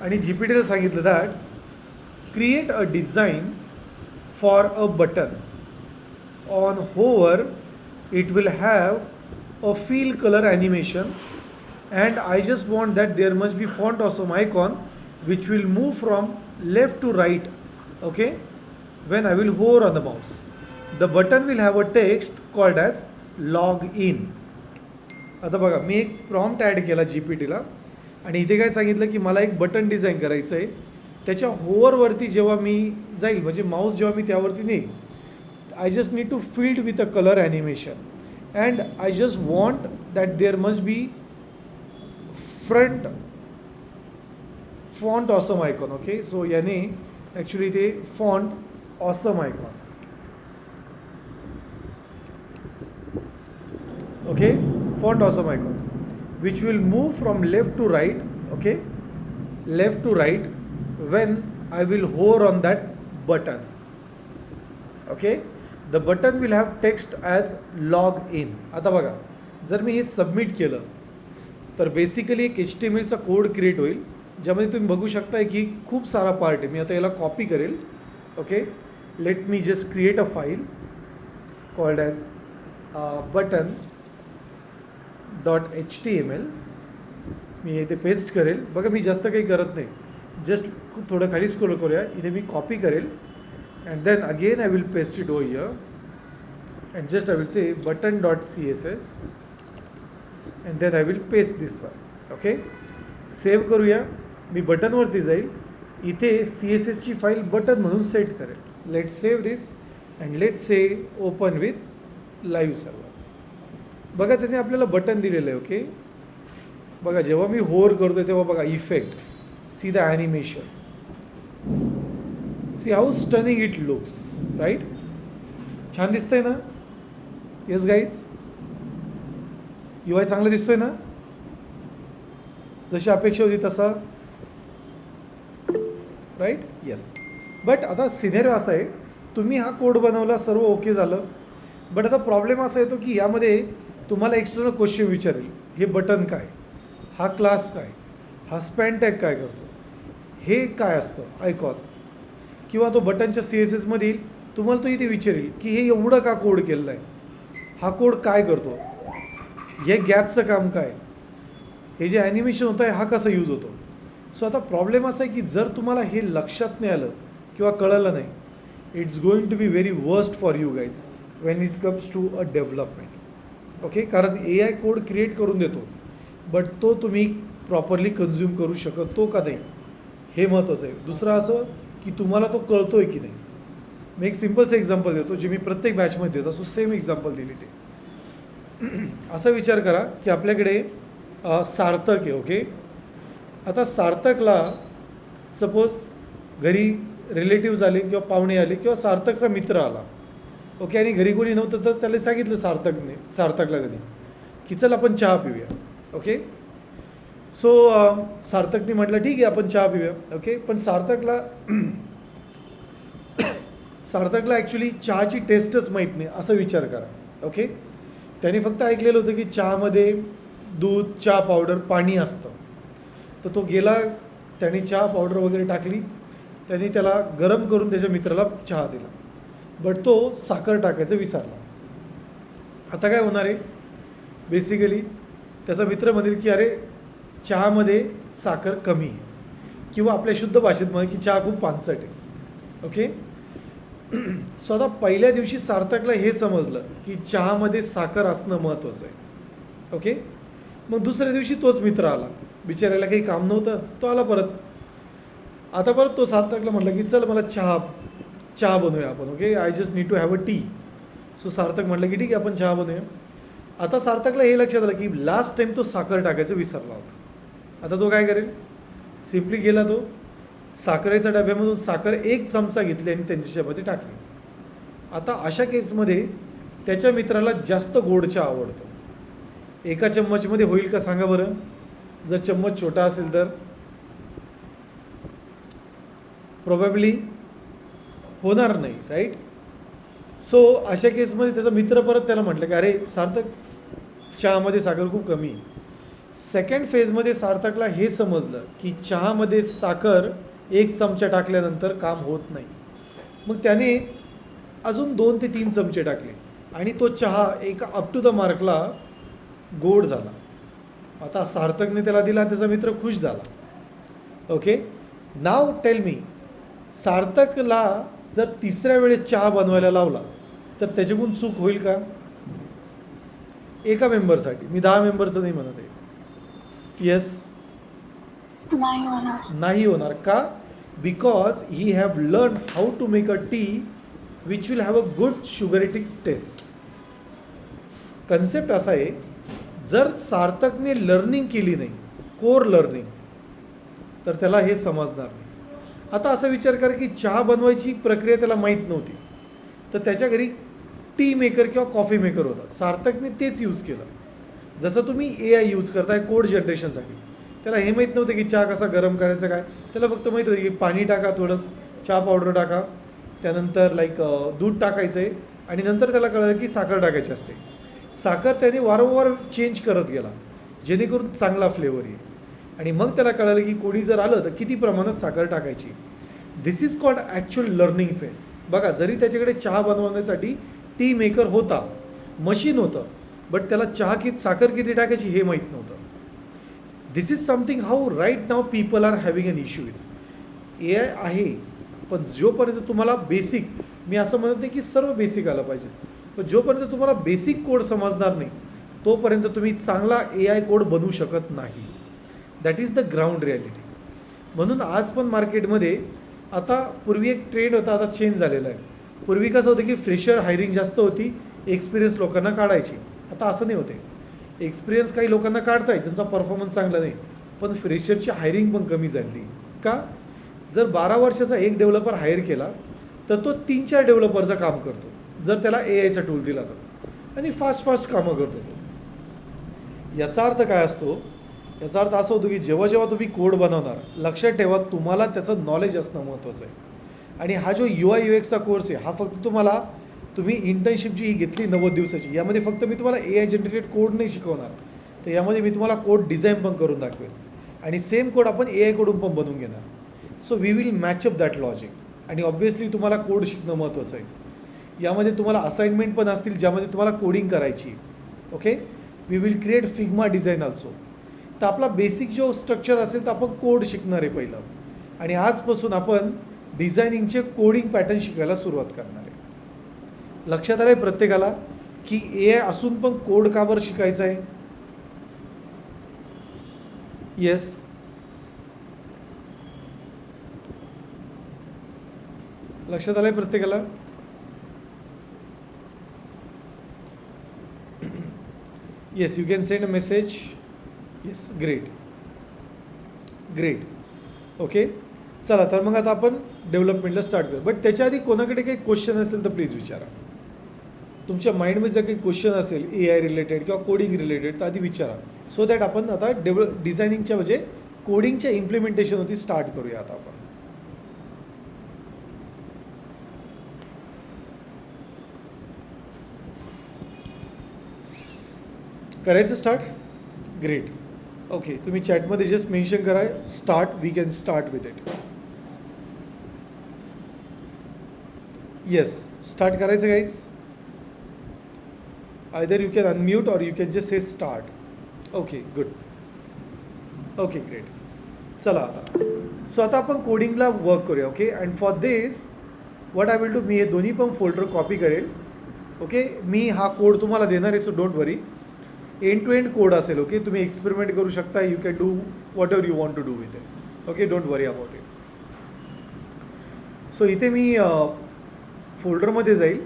आणि GPTला सांगितलं that create a design for a button on hover it will have a fill colour animation and I just want that there must be font awesome icon which will move from left to right, okay, when I will hover on the mouse. The button will have a text called as log in. आता बघा मी एक प्रॉम्प्ट ॲड केला GPTला आणि इथे काय सांगितलं की मला एक बटन डिझाईन करायचं आहे. त्याच्या होवरवरती जेव्हा मी जाईल म्हणजे माऊस जेव्हा मी त्यावरती नेईल, I just need to filled with a colour animation and I just want that there must be front font awesome icon. Okay, so याने ॲक्च्युली ते font awesome icon. Okay, font awesome icon which will move from left to right. Okay, left to right when I will hover on that button. Okay, the button will have text as log in. आता बघा जर मी हे सबमिट केलं तर बेसिकली एक HTMLचा कोड क्रिएट होईल ज्यामध्ये तुम्ही बघू शकताय की खूप सारा पार्ट आहे. मी आता याला कॉपी करेल. Okay, let me just create a file called as button .html. मी इथे पेस्ट करेल. बघा मी जास्त काही करत नाही, जस्ट खूप थोडं खाली स्क्रोल करूया. इथे मी कॉपी करेल and then again I will paste it over here and just I will say button.css and then I will paste this one. Okay, save करूया. मी बटनवरती जाईल, इथे CSSची फाईल बटन म्हणून सेट करेल. Let save this and let say open with live server. बघा त्याने आपल्याला बटन दिलेलं आहे. ओके, बघा जेव्हा मी होवर करतोय तेव्हा बघा effect, see the animation, see how stunning it looks, right. छान दिसतंय ना. येस गाईज, UI चांगलं दिसतोय ना, जशी अपेक्षा होती तसा, राईट. येस, बट आता सिनेरिओ असा आहे, तुम्ही हा कोड बनवला, सर्व ओके झालं, बट आता प्रॉब्लेम असा येतो की यामध्ये तुम्हाला एक्सटर्नल क्वेश्चन विचारेल. हे बटन काय, हा क्लास काय, हा स्पॅन टॅग काय करतो, हे काय असतं आयकॉन, किंवा तो बटनच्या CSS मधील तुम्हाला तो इथे विचारेल की हे एवढं का कोड केलेलं आहे, हा कोड काय करतो, हे गॅपचं काम काय, हे जे ॲनिमेशन होतं आहे हा कसा यूज होतो. सो आता प्रॉब्लेम असा आहे की जर तुम्हाला हे लक्षात नाही आलं किंवा कळलं नाही, it's going to be very worst for you guys when it comes to a development. Okay, कारण AI कोड क्रिएट करून देतो, बट तो तुम्ही प्रॉपरली कन्झ्युम करू शकतो का नाही हे महत्त्वाचं आहे. दुसरं असं की तुम्हाला तो कळतो आहे की नाही. मी एक सिम्पलचं एक्झाम्पल देतो जे मी प्रत्येक बॅचमध्ये देतो. सो सेम एक्झाम्पल दिली ते. असा विचार करा की आपल्याकडे सार्थक आहे. ओके, आता सार्थकला सपोज घरी रिलेटिव्ज आले किंवा पाहुणे आले किंवा सार्थकचा मित्र आला. ओके, आणि घरी कोणी नव्हतं तर त्याला सांगितलं सार्थकला त्यांनी की चल आपण चहा पिऊया. ओके, सो सार्थकने म्हटलं ठीक आहे आपण चहा पिऊया. ओके, पण सार्थकला ॲक्च्युली चहाची टेस्टच माहीत नाही असा विचार करा. ओके, त्याने फक्त ऐकलेलं होतं की चहामध्ये दूध, चहा पावडर, पाणी असतं. तर तो गेला, त्याने चहा पावडर वगैरे टाकली, त्याने त्याला गरम करून त्याच्या मित्राला चहा दिला, बट तो साखर टाकायचं विसरला. आता काय होणार आहे, बेसिकली त्याचा मित्र म्हणेल की अरे चहामध्ये साखर कमी आहे. किंवा आपल्या शुद्ध भाषेत म्हणा की चहा खूप पानसट आहे. ओके. सो आता पहिल्या दिवशी सार्थकला हे समजलं की चहामध्ये साखर असणं महत्त्वाचं आहे. ओके. मग दुसऱ्या दिवशी तोच मित्र आला, बिचारायला काही काम नव्हतं, तो आला परत. आता परत तो सार्थकला म्हटलं की चल मला चहा बनवूया आपण. Okay, I just need to have a tea. So Sarthak म्हटलं की ठीक आहे आपण चहा बनवूया. आता सार्थकला हे लक्षात आलं की लास्ट टाईम तो साखर टाकायचं विसरला होता. आता तो काय करेल, सिम्पली गेला, तो साखरेच्या डब्यामधून साखर 1 चमचा घेतली आणि त्यांच्यामध्ये टाकली. आता अशा केसमध्ये त्याच्या मित्राला जास्त गोड चहा आवडतो. 1 चम्मचमध्ये होईल का सांगा बरं? जर चम्मच छोटा असेल तर प्रोबॅबली होणार नाही, राईट? सो अशा केसमध्ये त्याचा मित्र परत त्याला म्हटलं की अरे सार्थक, चहामध्ये साखर खूप कमी आहे. सेकंड फेजमध्ये सार्थकला हे समजलं की चहामध्ये साखर 1 चमचा टाकल्यानंतर काम होत नाही. मग त्याने अजून 2 ते 3 चमचे टाकले आणि तो चहा एका अप टू द मार्कला गोड झाला. आता सार्थकने त्याला दिला, त्याचा मित्र खुश झाला. ओके. नाव टेल मी, सार्थकला जर तिसऱ्या वेळेस चहा बनवायला लावला तर त्याच्याकडून चूक होईल का? एका मेंबरसाठी, मी 10 मेंबरचं नाही म्हणत आहे. येस, नाही होणार. नाही होणार का? Because he have learn how to make a tea which will have a good sugaretic taste. Concept असा आहे, जर सार्थकने लर्निंग केली नाही, कोर लर्निंग, तर त्याला हे समजणार नाही. आता असा विचार कर की चहा बनवायची प्रक्रिया त्याला माहीत नव्हती, तर त्याच्या घरी टी मेकर किंवा कॉफी मेकर होता. सार्थकने तेच यूज केलं. जसं तुम्ही AI यूज करताय कोड जनरेशनसाठी, त्याला हे माहीत नव्हतं की चहा कसा गरम करायचा काय. त्याला फक्त माहीत होतं की पाणी टाका, थोडंसं चहा पावडर टाका, त्यानंतर दूध टाकायचं आहे आणि नंतर त्याला कळलं की साखर टाकायची असते. साखर त्याने वारंवार चेंज करत गेला जेणेकरून चांगला फ्लेवर येईल. आणि मग त्याला कळलं की कोणी जर आलं तर किती प्रमाणात साखर टाकायची. This is called actual learning phase. बघा, जरी त्याच्याकडे चहा बनवण्यासाठी टी मेकर होता, मशीन होतं, बट त्याला साखर किती टाकायची हे माहीत नव्हतं. This is something how right now people are having an issue with. AI आहे, पण जोपर्यंत तुम्हाला बेसिक, मी असं म्हणत नाही की सर्व बेसिक आलं पाहिजे, पण जोपर्यंत तुम्हाला बेसिक कोड समजणार नाही तोपर्यंत तुम्ही चांगला AI कोड बनवू शकत नाही. That is the ground reality. म्हणून आज पण मार्केटमध्ये, आता पूर्वी एक ट्रेंड होता, आता चेंज झालेला आहे. पूर्वी कसं होतं की फ्रेशर हायरिंग जास्त होती, एक्सपिरियन्स लोकांना काढायची. आता असं नाही होते. एक्सपिरियन्स काही लोकांना काढताय, त्यांचा परफॉर्मन्स चांगला नाही, पण फ्रेशरची हायरिंग पण कमी झाली. का? जर 12 वर्षाचा एक डेव्हलपर हायर केला तर तो 3-4 डेव्हलपरचं काम करतो जर त्याला AIचा टूल दिला तर, आणि फास्ट कामं करतो तो. याचा अर्थ काय असतो? याचा अर्थ असा होतो की जेव्हा जेव्हा तुम्ही कोड बनवणार, लक्षात ठेवा तुम्हाला त्याचं नॉलेज असणं महत्त्वाचं आहे. आणि हा जो UI UXचा कोर्स आहे, हा फक्त तुम्ही इंटर्नशिप जी घेतली 90 दिवसाची, यामध्ये फक्त मी तुम्हाला AI जनरेटेड कोड नाही शिकवणार, तर यामध्ये मी तुम्हाला कोड डिझाईन पण करून दाखवेल आणि सेम कोड आपण AI कडून पण बनवून घेणार. So we will match up that logic. आणि ऑब्व्हियसली तुम्हाला कोड शिकणं महत्त्वाचं आहे. यामध्ये तुम्हाला असाइनमेंट पण असतील ज्यामध्ये तुम्हाला कोडिंग करायची. Okay. We will create Figma design also. तर आपला बेसिक जो स्ट्रक्चर असेल तर आपण कोड शिकणार आहे पहिलं, आणि आजपासून आपण डिझायनिंगचे कोडिंग पॅटर्न शिकायला सुरुवात करणार आहे. लक्षात आलं आहे प्रत्येकाला की AI असून पण कोड का बरं शिकायचं आहे? येस, लक्षात आलं आहे प्रत्येकाला? Yes, you can send a message. Yes, great. Okay. चला, तर मग आता आपण डेव्हलपमेंटला स्टार्ट करू. बट त्याच्या आधी कोणाकडे काही क्वेश्चन असेल तर प्लीज विचारा. तुमच्या माइंडमध्ये जर काही क्वेश्चन असेल AI रिलेटेड किंवा कोडिंग रिलेटेड तर आधी विचारा, सो दॅट आपण आता डिझायनिंगच्या म्हणजे कोडिंगच्या इम्प्लिमेंटेशन होती स्टार्ट करूया. आता आपण करायचं स्टार्ट. ग्रेट. ओके, तुम्ही चॅटमध्ये जस्ट मेन्शन करा start. We can start with it. Yes, start करायचं guys. Either you can unmute or you can just say start. Okay, good. Okay, great. चला आता सो आता आपण कोडिंगला वर्क करूया. Okay, and for this what I will do, मी हे दोन्ही पण फोल्डर कॉपी करेल. ओके, मी हा कोड तुम्हाला देणार आहे, so don't worry. End to end code असेल. ओके, तुम्ही एक्सपेरिमेंट करू शकता. You can do whatever you want to do with it. Okay, don't worry about it. So इथे मी फोल्डरमध्ये जाईल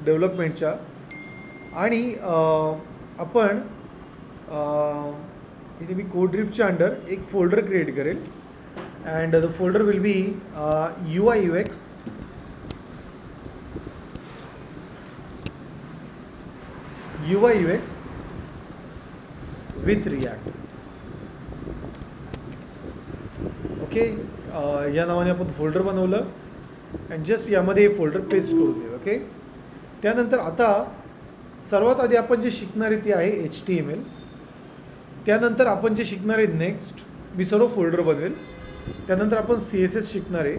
डेव्हलपमेंटच्या आणि आपण इथे मी कोड ड्रिफ्टच्या अंडर एक फोल्डर क्रिएट करेल and the folder will be UI UX with React. Okay, या नावाने आपण फोल्डर बनवलं अँड जस्ट यामध्ये हे फोल्डर पेस्ट करून देऊ. ओके, त्यानंतर आता सर्वात आधी आपण जे शिकणार आहे ते आहे HTML. त्यानंतर आपण जे शिकणार आहे नेक्स्ट, मी सर्व फोल्डर बनवेल. त्यानंतर आपण CSS शिकणार आहे.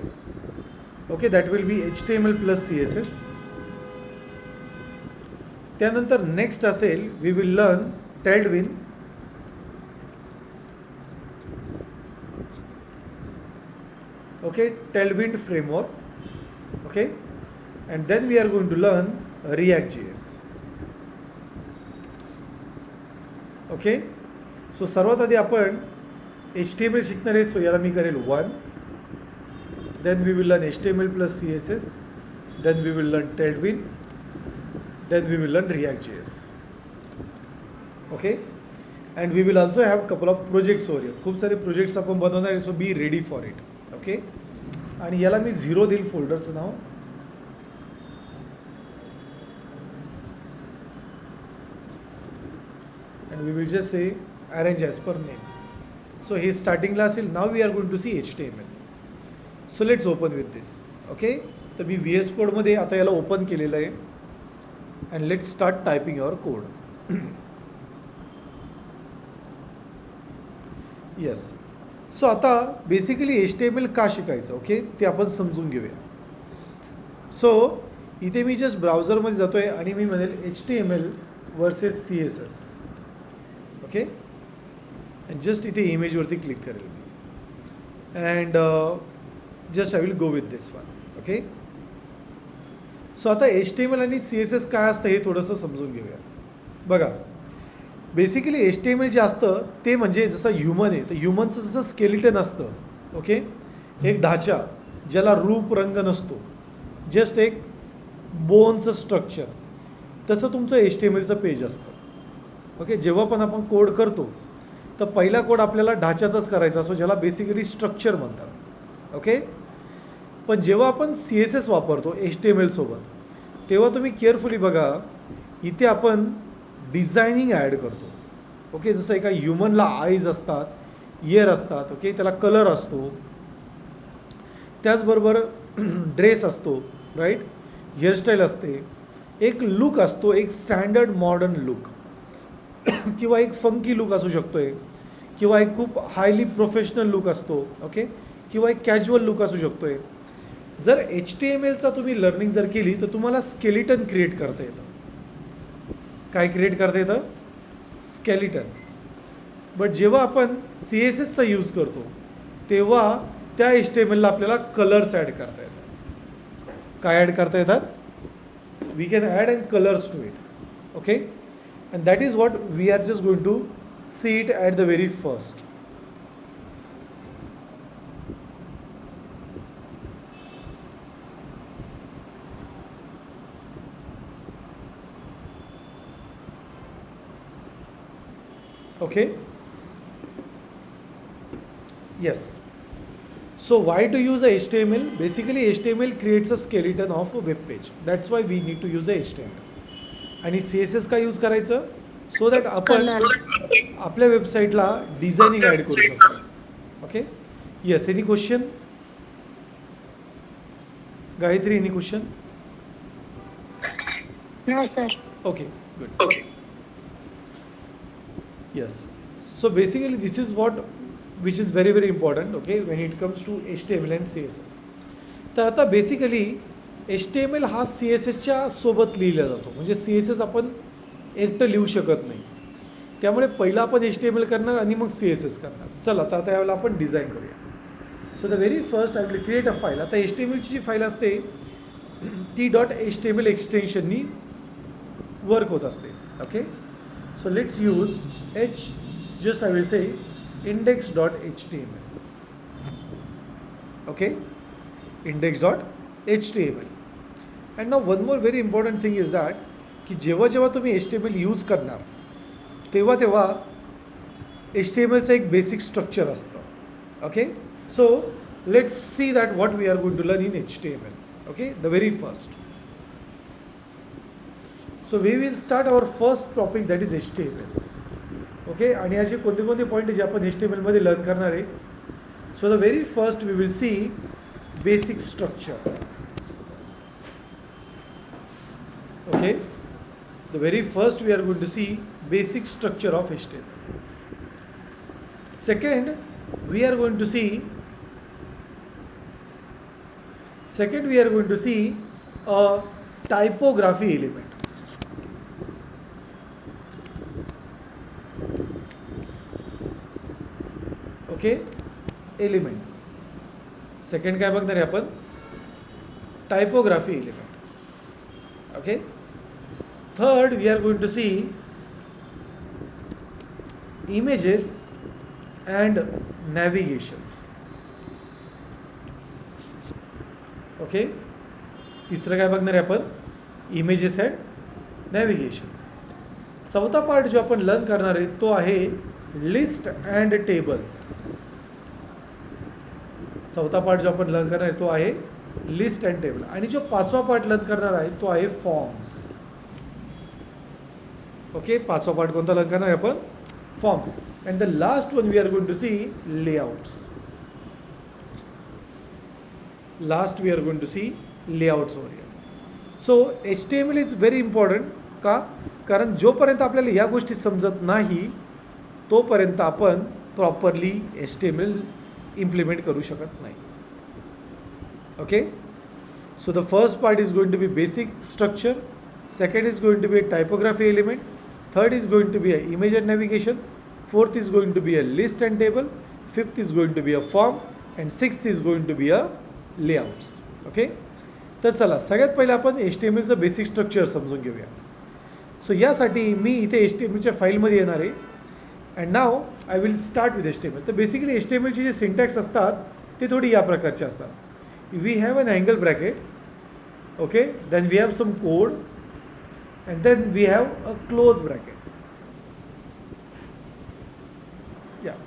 Okay, that will be HTML plus CSS. त्यानंतर नेक्स्ट असेल we will learn Tailwind. Okay, Tailwind framework. Okay, and then we are going to learn React.js. Okay, so सर्वात आधी आपण HTML शिकणार आहे. सो याला मी करेल 1. Then we will learn HTML plus CSS. Then we will learn Tailwind. Then we will learn React.js. Okay, and we will also have couple of projects over here. खूप सारे प्रोजेक्ट्स आपण बनवणार आहे. So be ready for it. Okay, आणि याला मी 0 देईल फोल्डरचं नाव. And we will just say arrange as per name. So he is starting ला असेल. Now we are going to see HTML. So let's open with this. Okay, तर मी VS Code मध्ये आता याला ओपन केलेलं आहे and let's start typing our code. Yes. So आता बेसिकली HTML का शिकायचं, ओके, ते आपण समजून घेऊया. सो इथे मी जस्ट ब्राउझरमध्ये जातो आहे आणि मी म्हणेल HTML versus CSS. Okay, and just इथे इमेजवरती क्लिक करेल मी and just I will go with this one. Okay, so आता HTML आणि CSS काय असतं हे थोडंसं समजून घेऊया. बघा, बेसिकली HTML जे असतं ते म्हणजे जसं ह्युमन आहे, तर ह्युमनचं जसं स्केलिटन असतं. ओके, एक ढाचा ज्याला रूप रंग नसतो, जस्ट एक बोनचं स्ट्रक्चर, तसं तुमचं HTMLचं पेज असतं. ओके, जेव्हा पण आपण कोड करतो तर पहिला कोड आपल्याला ढाच्याचाच करायचा असतो, ज्याला बेसिकली स्ट्रक्चर म्हणतात. ओके, पण जेव्हा आपण CSS वापरतो HTML सोबत, तेव्हा तुम्ही केअरफुली बघा, इथे आपण डिझायनिंग ॲड करतो. ओके, जसं एका ह्युमनला आईज असतात, इयर असतात. ओके, त्याला कलर असतो, त्याचबरोबर ड्रेस असतो, राईट, हेअरस्टाईल असते, एक लुक असतो, एक स्टँडर्ड मॉडर्न लुक किंवा एक फंकी लुक असू शकतो आहे, किंवा एक खूप हायली प्रोफेशनल लुक असतो. ओके, किंवा एक कॅज्युअल लुक असू शकतो आहे. जर HTMLचा तुम्ही लर्निंग जर केली तर तुम्हाला स्केलिटन क्रिएट करता येतं. काय क्रिएट करता येतं? स्केलिटन. बट जेव्हा आपण CSSचा यूज करतो तेव्हा त्या HTMLला आपल्याला कलर्स ॲड करता येतात. काय ॲड करता येतात? We can add and colours to it. Okay, and that is what we are just going to see it at the very first. Okay, yes. So why to use a HTML? Basically HTML creates a skeleton of a web page. That's why we need to use a HTML. आणि CSS का यूज करायचं? सो दॅट आपण आपल्या वेबसाईटला डिझायनिंग ॲड करू शकतो. Okay, yes, any question? Gayatri, any question? No sir. Okay, good. Okay, yes. So basically this is what which is very very important. Okay, when it comes to HTML and CSS. तर आता बेसिकली HTML हा CSSच्या सोबत लिहिला जातो. म्हणजे CSS आपण एकटं लिहू शकत नाही. त्यामुळे पहिला आपण HTML करणार आणि मग CSS करणार. चला आता यावेळेला आपण डिझाईन करूया. So the very first I will create a file. आता HTMLची जी फाईल असते ती .html एक्सटेन्शननी वर्क होत असते. Okay, so let's use just I will say index.html. okay, index.html. and now one more very important thing is that की जेव्हा जेव्हा तुम्ही HTML यूज करणार तेव्हा तेव्हा HTMLचं एक बेसिक स्ट्रक्चर असतं. Okay, so let's see that what we are going to learn in HTML. Okay, the very first. So we will start our first topic that is HTML. Okay, आणि असे कोणते कोणते पॉईंट जे आपण HTML मध्ये लर्न करणार आहे. So the very first we will see basic structure. Okay, the very first we are going to see basic structure of HTML. Second we are going to see a typography element. Okay, element. Second काय बघणार आहे आपण, typography element. Okay, third we are going to see images and navigations. Okay, तिसरं काय बघणार आहे आपण, images and navigations. चौथा पार्ट जो आपण लर्न करणार आहे तो आहे लिस्ट अँड टेबल्स. चौथा पार्ट जो आपण लर्न करणार आहे तो आहे लिस्ट अँड टेबल. आणि जो पाचवा पार्ट लर्न करणार आहे तो आहे फॉर्म्स. ओके, पाचवा पार्ट कोणता लर्न करणार आहे आपण, forms. And the last one we are going to see layouts. Last we are going to see layouts over here. So HTML is very important. का, कारण जोपर्यंत आपल्याला या गोष्टी समजत नाही तोपर्यंत आपण प्रॉपरली HTML इम्प्लिमेंट करू शकत नाही. Okay, so the first part is going to be basic structure. Second is going to be a typography element. Third is going to be a image and navigation. Fourth is going to be a list and table. Fifth is going to be a form. And sixth is going to be a layouts. Okay, तर चला सगळ्यात पहिलं आपण HTMLचं बेसिक स्ट्रक्चर समजून घेऊया. सो यासाठी मी इथे HTMLच्या फाईलमध्ये येणार आहे. And now I will start with HTML. तर बेसिकली HTMLचे जे सिंटॅक्स असतात ते थोडी या प्रकारचे असतात. We have an angle bracket. Okay, then we have some code. And then we have a close bracket.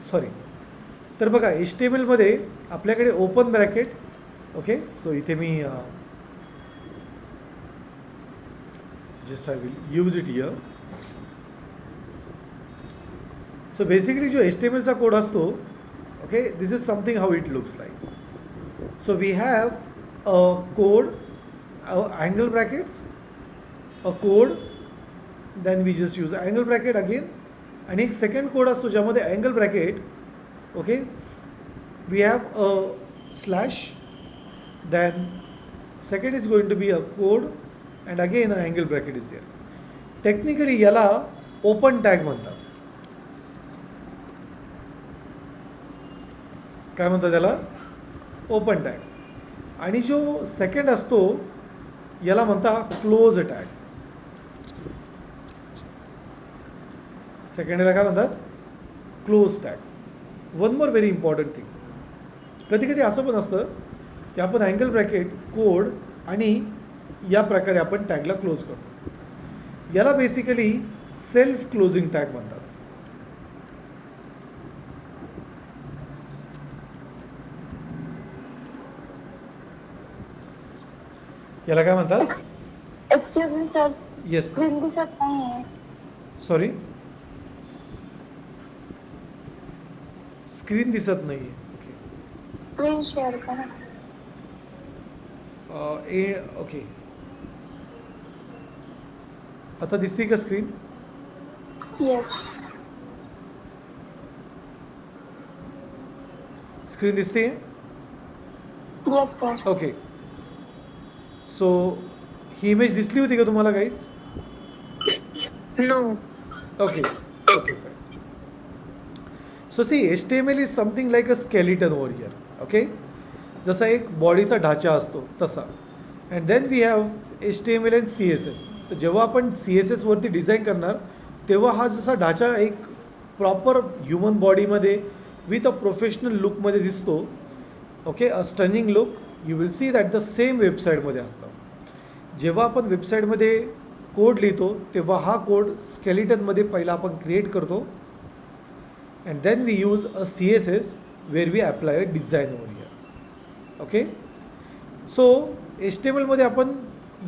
Sorry. तर बघा HTML मध्ये आपल्याकडे ओपन ब्रॅकेट. ओके, सो इथे मी just I will use it here. So basically जो HTMLचा कोड असतो, okay, this is something how it looks like. So we have a code, angle brackets, a code, then we just use angle bracket again. आणि एक सेकंड कोड असतो ज्यामध्ये angle bracket. Okay, we have a slash, then second is going to be a code and again a angle bracket is there. Technically याला ओपन टॅग म्हणतात. काय म्हणतात त्याला, ओपन टॅग. आणि जो सेकंड असतो याला म्हणतात क्लोज टॅग. सेकंडला काय म्हणतात, close tag. One more very important thing, कधी कधी असं पण असतं की आपण अँगल ब्रॅकेट, कोड आणि या प्रकारे आपण टॅगला क्लोज करतो. याला बेसिकली सेल्फ क्लोजिंग टॅग म्हणतात. याला काय म्हणतात, excuse me sir, yes screen दिसत नाहीये. सॉरी, स्क्रीन दिसत नाही आहे. ओके, स्क्रीन शेअर करा. ओके, आता दिसते का स्क्रीन? येस, स्क्रीन दिसते? Yes sir. ओके, सो ही इमेज दिसली होती का तुम्हाला guys? No. Okay, okay, fine. So see, HTML is something like a skeleton over here. Okay, जसा एक बॉडीचा ढाचा असतो तसा. And then we have HTML and CSS. तर जेव्हा आपण CSS वरती डिझाईन करणार तेव्हा हा जसा ढाचा एक प्रॉपर ह्युमन बॉडीमध्ये विथ अ प्रोफेशनल लुकमध्ये दिसतो. Okay, a stunning look you will see that the same वेबसाईटमध्ये असतं. जेव्हा आपण वेबसाईटमध्ये कोड लिहितो तेव्हा हा कोड स्केलेटनमध्ये पहिला आपण क्रिएट करतो. And then we use a CSS where we apply a design over here. Okay, so HTML मध्ये आपण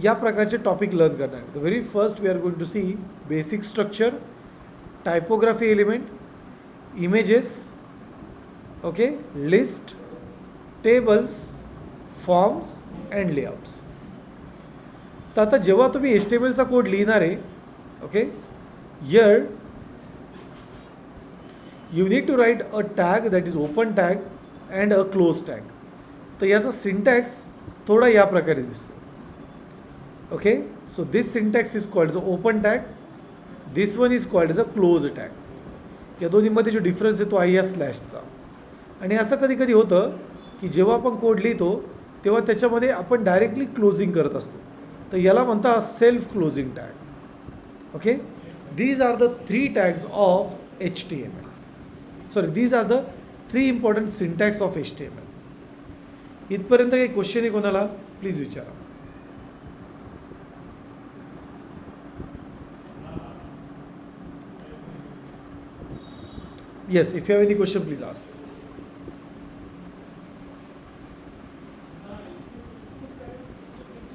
या प्रकारचे टॉपिक लर्न करणार. The very first we are going to see basic structure, typography element, images, okay, list, tables, forms and layouts. तर आता जेव्हा तुम्ही HTMLचा कोड लिहिणार आहे, okay, here you need to write a tag that is open tag and a close tag. तर याचा सिंटॅक्स थोडा या प्रकारे दिसतो. Okay, so this syntax is called the open tag, this one is called as a close tag. या दोन्हीमध्ये जो डिफरन्स आहे तो आहे या स्लॅशचा. आणि असं कधी कधी होतं की जेव्हा आपण कोड लिहितो तेव्हा त्याच्यामध्ये आपण डायरेक्टली क्लोजिंग करत असतो. तर याला म्हणतात self closing tag. Okay, these are the 3 tags of HTML. Sorry, these are the 3 important syntax of HTML. इथपर्यंत काही क्वेश्चन आहे कोणाला? प्लीज विचारा. Yes, if you have any question please ask.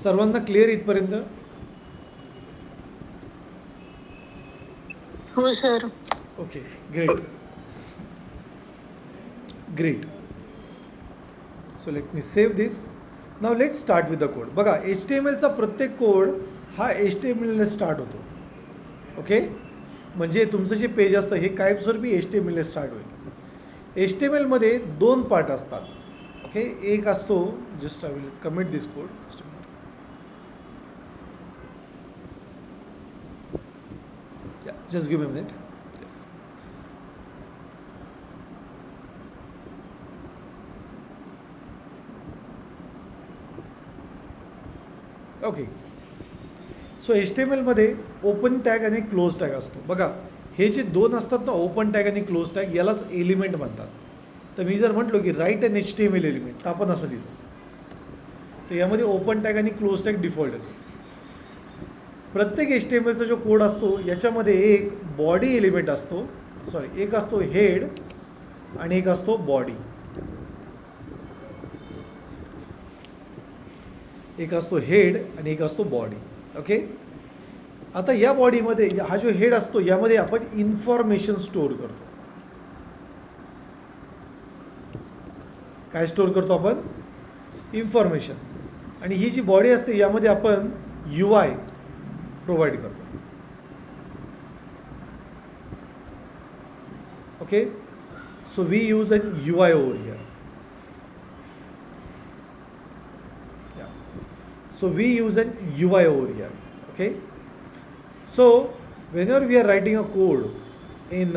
सर्वांना क्लिअर इथपर्यंत? हो sir. Okay, great great. So let me save this. Now let start with the code. बघा, HTMLचा प्रत्येक कोड हा HTMLने स्टार्ट होतो. ओके, म्हणजे तुमचं जे पेज असतं हे कायमस्वरूपी HTMLने स्टार्ट होईल. HTMLमध्ये 2 पार्ट असतात. ओके, एक असतो, just I will commit this code. Just give me a minute. Yes. Okay, so HTMLमध्ये ओपन टॅग आणि क्लोज टॅग असतो. बघा, हे जे 2 असतात ना, ओपन टॅग आणि क्लोज टॅग, यालाच एलिमेंट म्हणतात. तर मी जर म्हटलो की राईट अन HTML एलिमेंट तर आपण असं लिहितो. तर यामध्ये ओपन टॅग आणि क्लोज टॅग डिफॉल्ट येतो. प्रत्येक HTMLचा जो कोड असतो याच्यामध्ये एक बॉडी एलिमेंट असतो, सॉरी, एक असतो हेड आणि एक असतो बॉडी. एक असतो हेड आणि एक असतो बॉडी. ओके, आता या बॉडीमध्ये हा जो हेड असतो यामध्ये आपण इन्फॉर्मेशन स्टोअर करतो. काय स्टोअर करतो आपण? इन्फॉर्मेशन. आणि ही जी बॉडी असते यामध्ये आपण UI प्रोवाइड करतो. Okay, so we use an UI over here. So we use an UI over here. Okay, so whenever we are writing a code in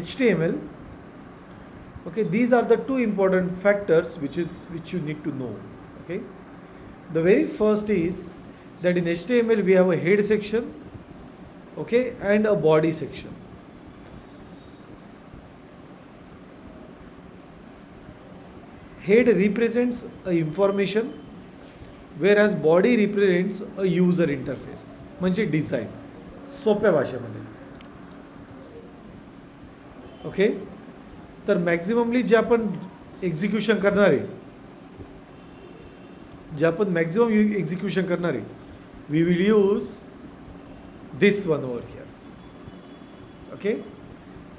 HTML, okay, these are the 2 important factors which you need to know. Okay, the very first is that in HTML we have a head section, okay, and a body section. Head represents a information, whereas body represents a user interface, म्हणजे डिझाईन सोप्या भाषेमध्ये. ओके, तर मॅक्झिममली जे आपण एक्झिक्युशन करणार आहे, we will use this one over here. Okay,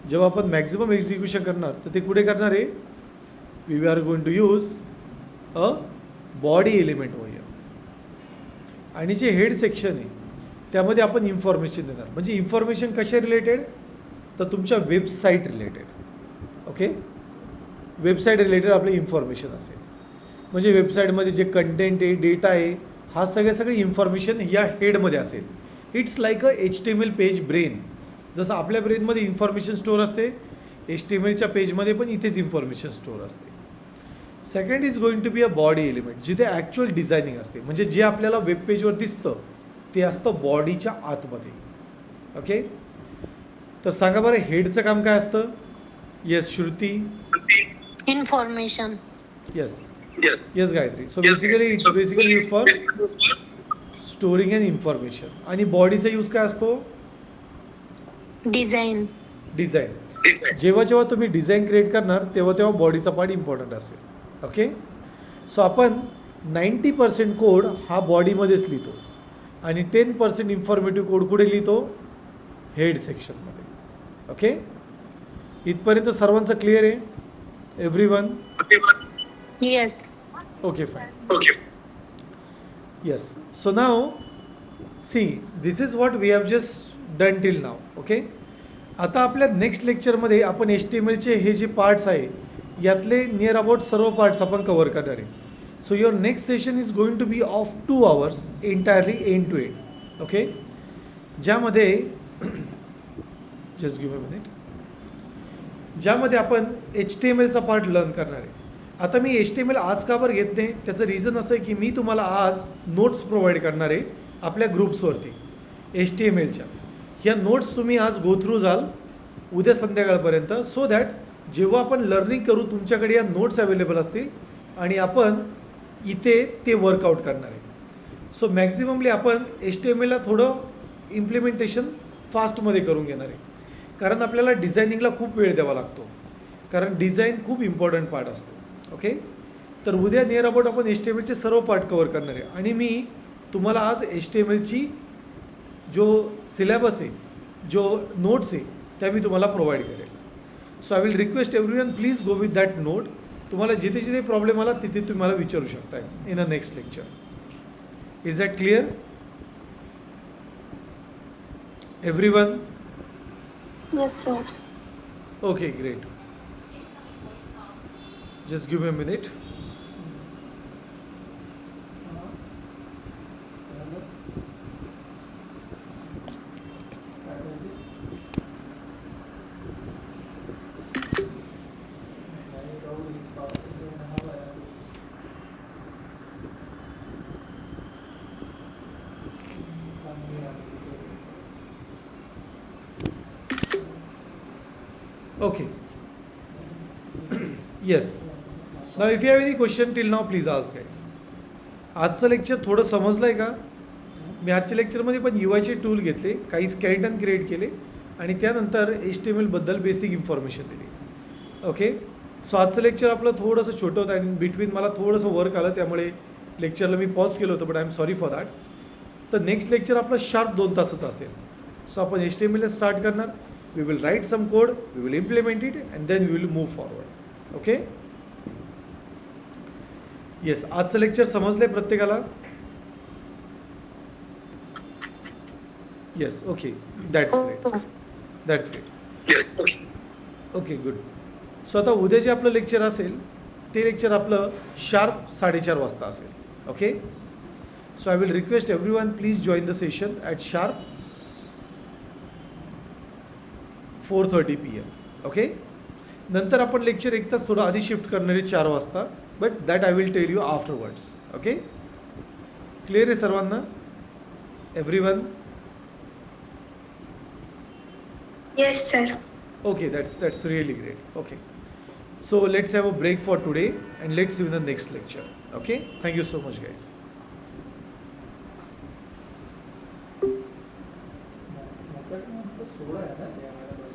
जेव्हा आपण मॅक्झिमम एक्झिक्युशन करणार तर ते कुठे करणार आहे? We are going to use a body element over here. आणि जे हेड सेक्शन आहे त्यामध्ये आपण इन्फॉर्मेशन देणार. म्हणजे इन्फॉर्मेशन कशा रिलेटेड? तर तुमच्या website related. Okay, website related आपले इन्फॉर्मेशन असेल. म्हणजे वेबसाईटमध्ये जे कंटेंट आहे, डेटा आहे, हा सगळी इन्फॉर्मेशन या हेडमध्ये असेल. It's like a HTML page brain. जसं आपल्या ब्रेनमध्ये इन्फॉर्मेशन स्टोअर असते, HTMLच्या पेजमध्ये पण इथेच इन्फॉर्मेशन स्टोअर असते. Second is going to be a body element, जिथे ॲक्च्युअल डिझायनिंग असते, म्हणजे जे आपल्याला वेबपेजवर दिसतं ते असतं बॉडीच्या आतमध्ये. ओके, तर सांगा बरं हेडचं काम काय असतं? Yes Shruti. Information. Yes yes Gayatri. So basically it's basically use for storing and information. आणि बॉडीचा यूज काय असतो? Design. डिझाईन. जेव्हा जेव्हा तुम्ही डिझाईन क्रिएट करणार तेव्हा तेव्हा बॉडीचा पार्ट इम्पॉर्टंट असेल. ओके, सो आपण 90% कोड हा बॉडीमध्येच लिहितो आणि 10% इन्फॉर्मेटिव्ह कोड कुठे लिहितो? हेड सेक्शनमध्ये. ओके, इथपर्यंत सर्वांचं क्लिअर आहे? Everyone? Yes. Okay fine. Yes, so now see this is what we have just done till now. Okay, आता आपल्या नेक्स्ट लेक्चरमध्ये आपण HTMLचे हे जे पार्ट्स आहे यातले नियर अबाउट सर्व पार्ट्स आपण कवर करणार आहे. So your next session is going to be of 2 hours entirely end to end. Okay, ज्यामध्ये जस्ट गिव्ह अ मिनिट, ज्यामध्ये आपण HTMLचा पार्ट लर्न करणार आहे. आता मी HTML आज का बरं घेत नाही, त्याचं रिझन असं आहे की मी तुम्हाला आज नोट्स प्रोव्हाइड करणार आहे आपल्या ग्रुप्सवरती HTMLच्या. ह्या नोट्स तुम्ही आज गो थ्रू जाल उद्या संध्याकाळपर्यंत, सो दॅट जेव्हा आपण लर्निंग करू तुमच्याकडे या नोट्स अवेलेबल असतील आणि आपण इथे ते वर्कआउट करणार आहे. सो मॅक्झिममली आपण HTMLला थोडं इम्प्लिमेंटेशन फास्टमध्ये करून घेणार आहे, कारण आपल्याला डिझायनिंगला खूप वेळ द्यावा लागतो, कारण डिझाईन खूप इम्पॉर्टंट पार्ट असतो. ओके, तर उद्या नियर अबाउट आपण HTMLचे सर्व पार्ट कवर करणार आहे आणि मी तुम्हाला आज HTMLची जो सिलेबस आहे, जो नोट्स आहे त्या मी तुम्हाला प्रोव्हाइड करेल. So I will request everyone please go with that note. तुम्हाला जिथे जिथे प्रॉब्लेम आला तिथे तुम्ही मला विचारू शकता in a next lecture. Is that clear everyone? Yes, sir. Okay, great. Just give me a minute. Okay. Yes. Now if you have any question till now please ask guys. आजचं लेक्चर थोडं समजलं आहे का? मी आजच्या लेक्चरमध्ये पण UIचे टूल घेतले, काही स्केलेटन क्रिएट केले आणि त्यानंतर HTMLबद्दल बेसिक इन्फॉर्मेशन दिली. ओके, सो आजचं लेक्चर आपलं थोडंसं छोटं होतं आणि बिटवीन मला थोडंसं वर्क आलं त्यामुळे लेक्चरला मी पॉज केलं होतं, but I am sorry for that. तर नेक्स्ट लेक्चर आपलं शार्प 2 तासाचं असेल. सो आपण HTML स्टार्ट करणार. We will write some code, we will implement it and then we will move forward. Okay? Yes, आजचं लेक्चर समजलंय प्रत्येकाला? Yes, okay. That's great. That's great. Yes. Okay, good. So आता उद्या जे आपलं लेक्चर असेल ते लेक्चर आपलं शार्प 4:30 वाजता असेल. Okay, so I will request everyone please join the session at sharp 4:30 PM. Okay, नंतर आपण लेक्चर एक तास थोडं आधी शिफ्ट करणार आहे 4 वाजता, but that I will tell you afterwards. Okay, clear आहे सर्वांना? Everyone? Yes, sir. Okay, that's really great. Okay, so let's have a break for today and let's see you in the next lecture. Okay, thank you so much guys.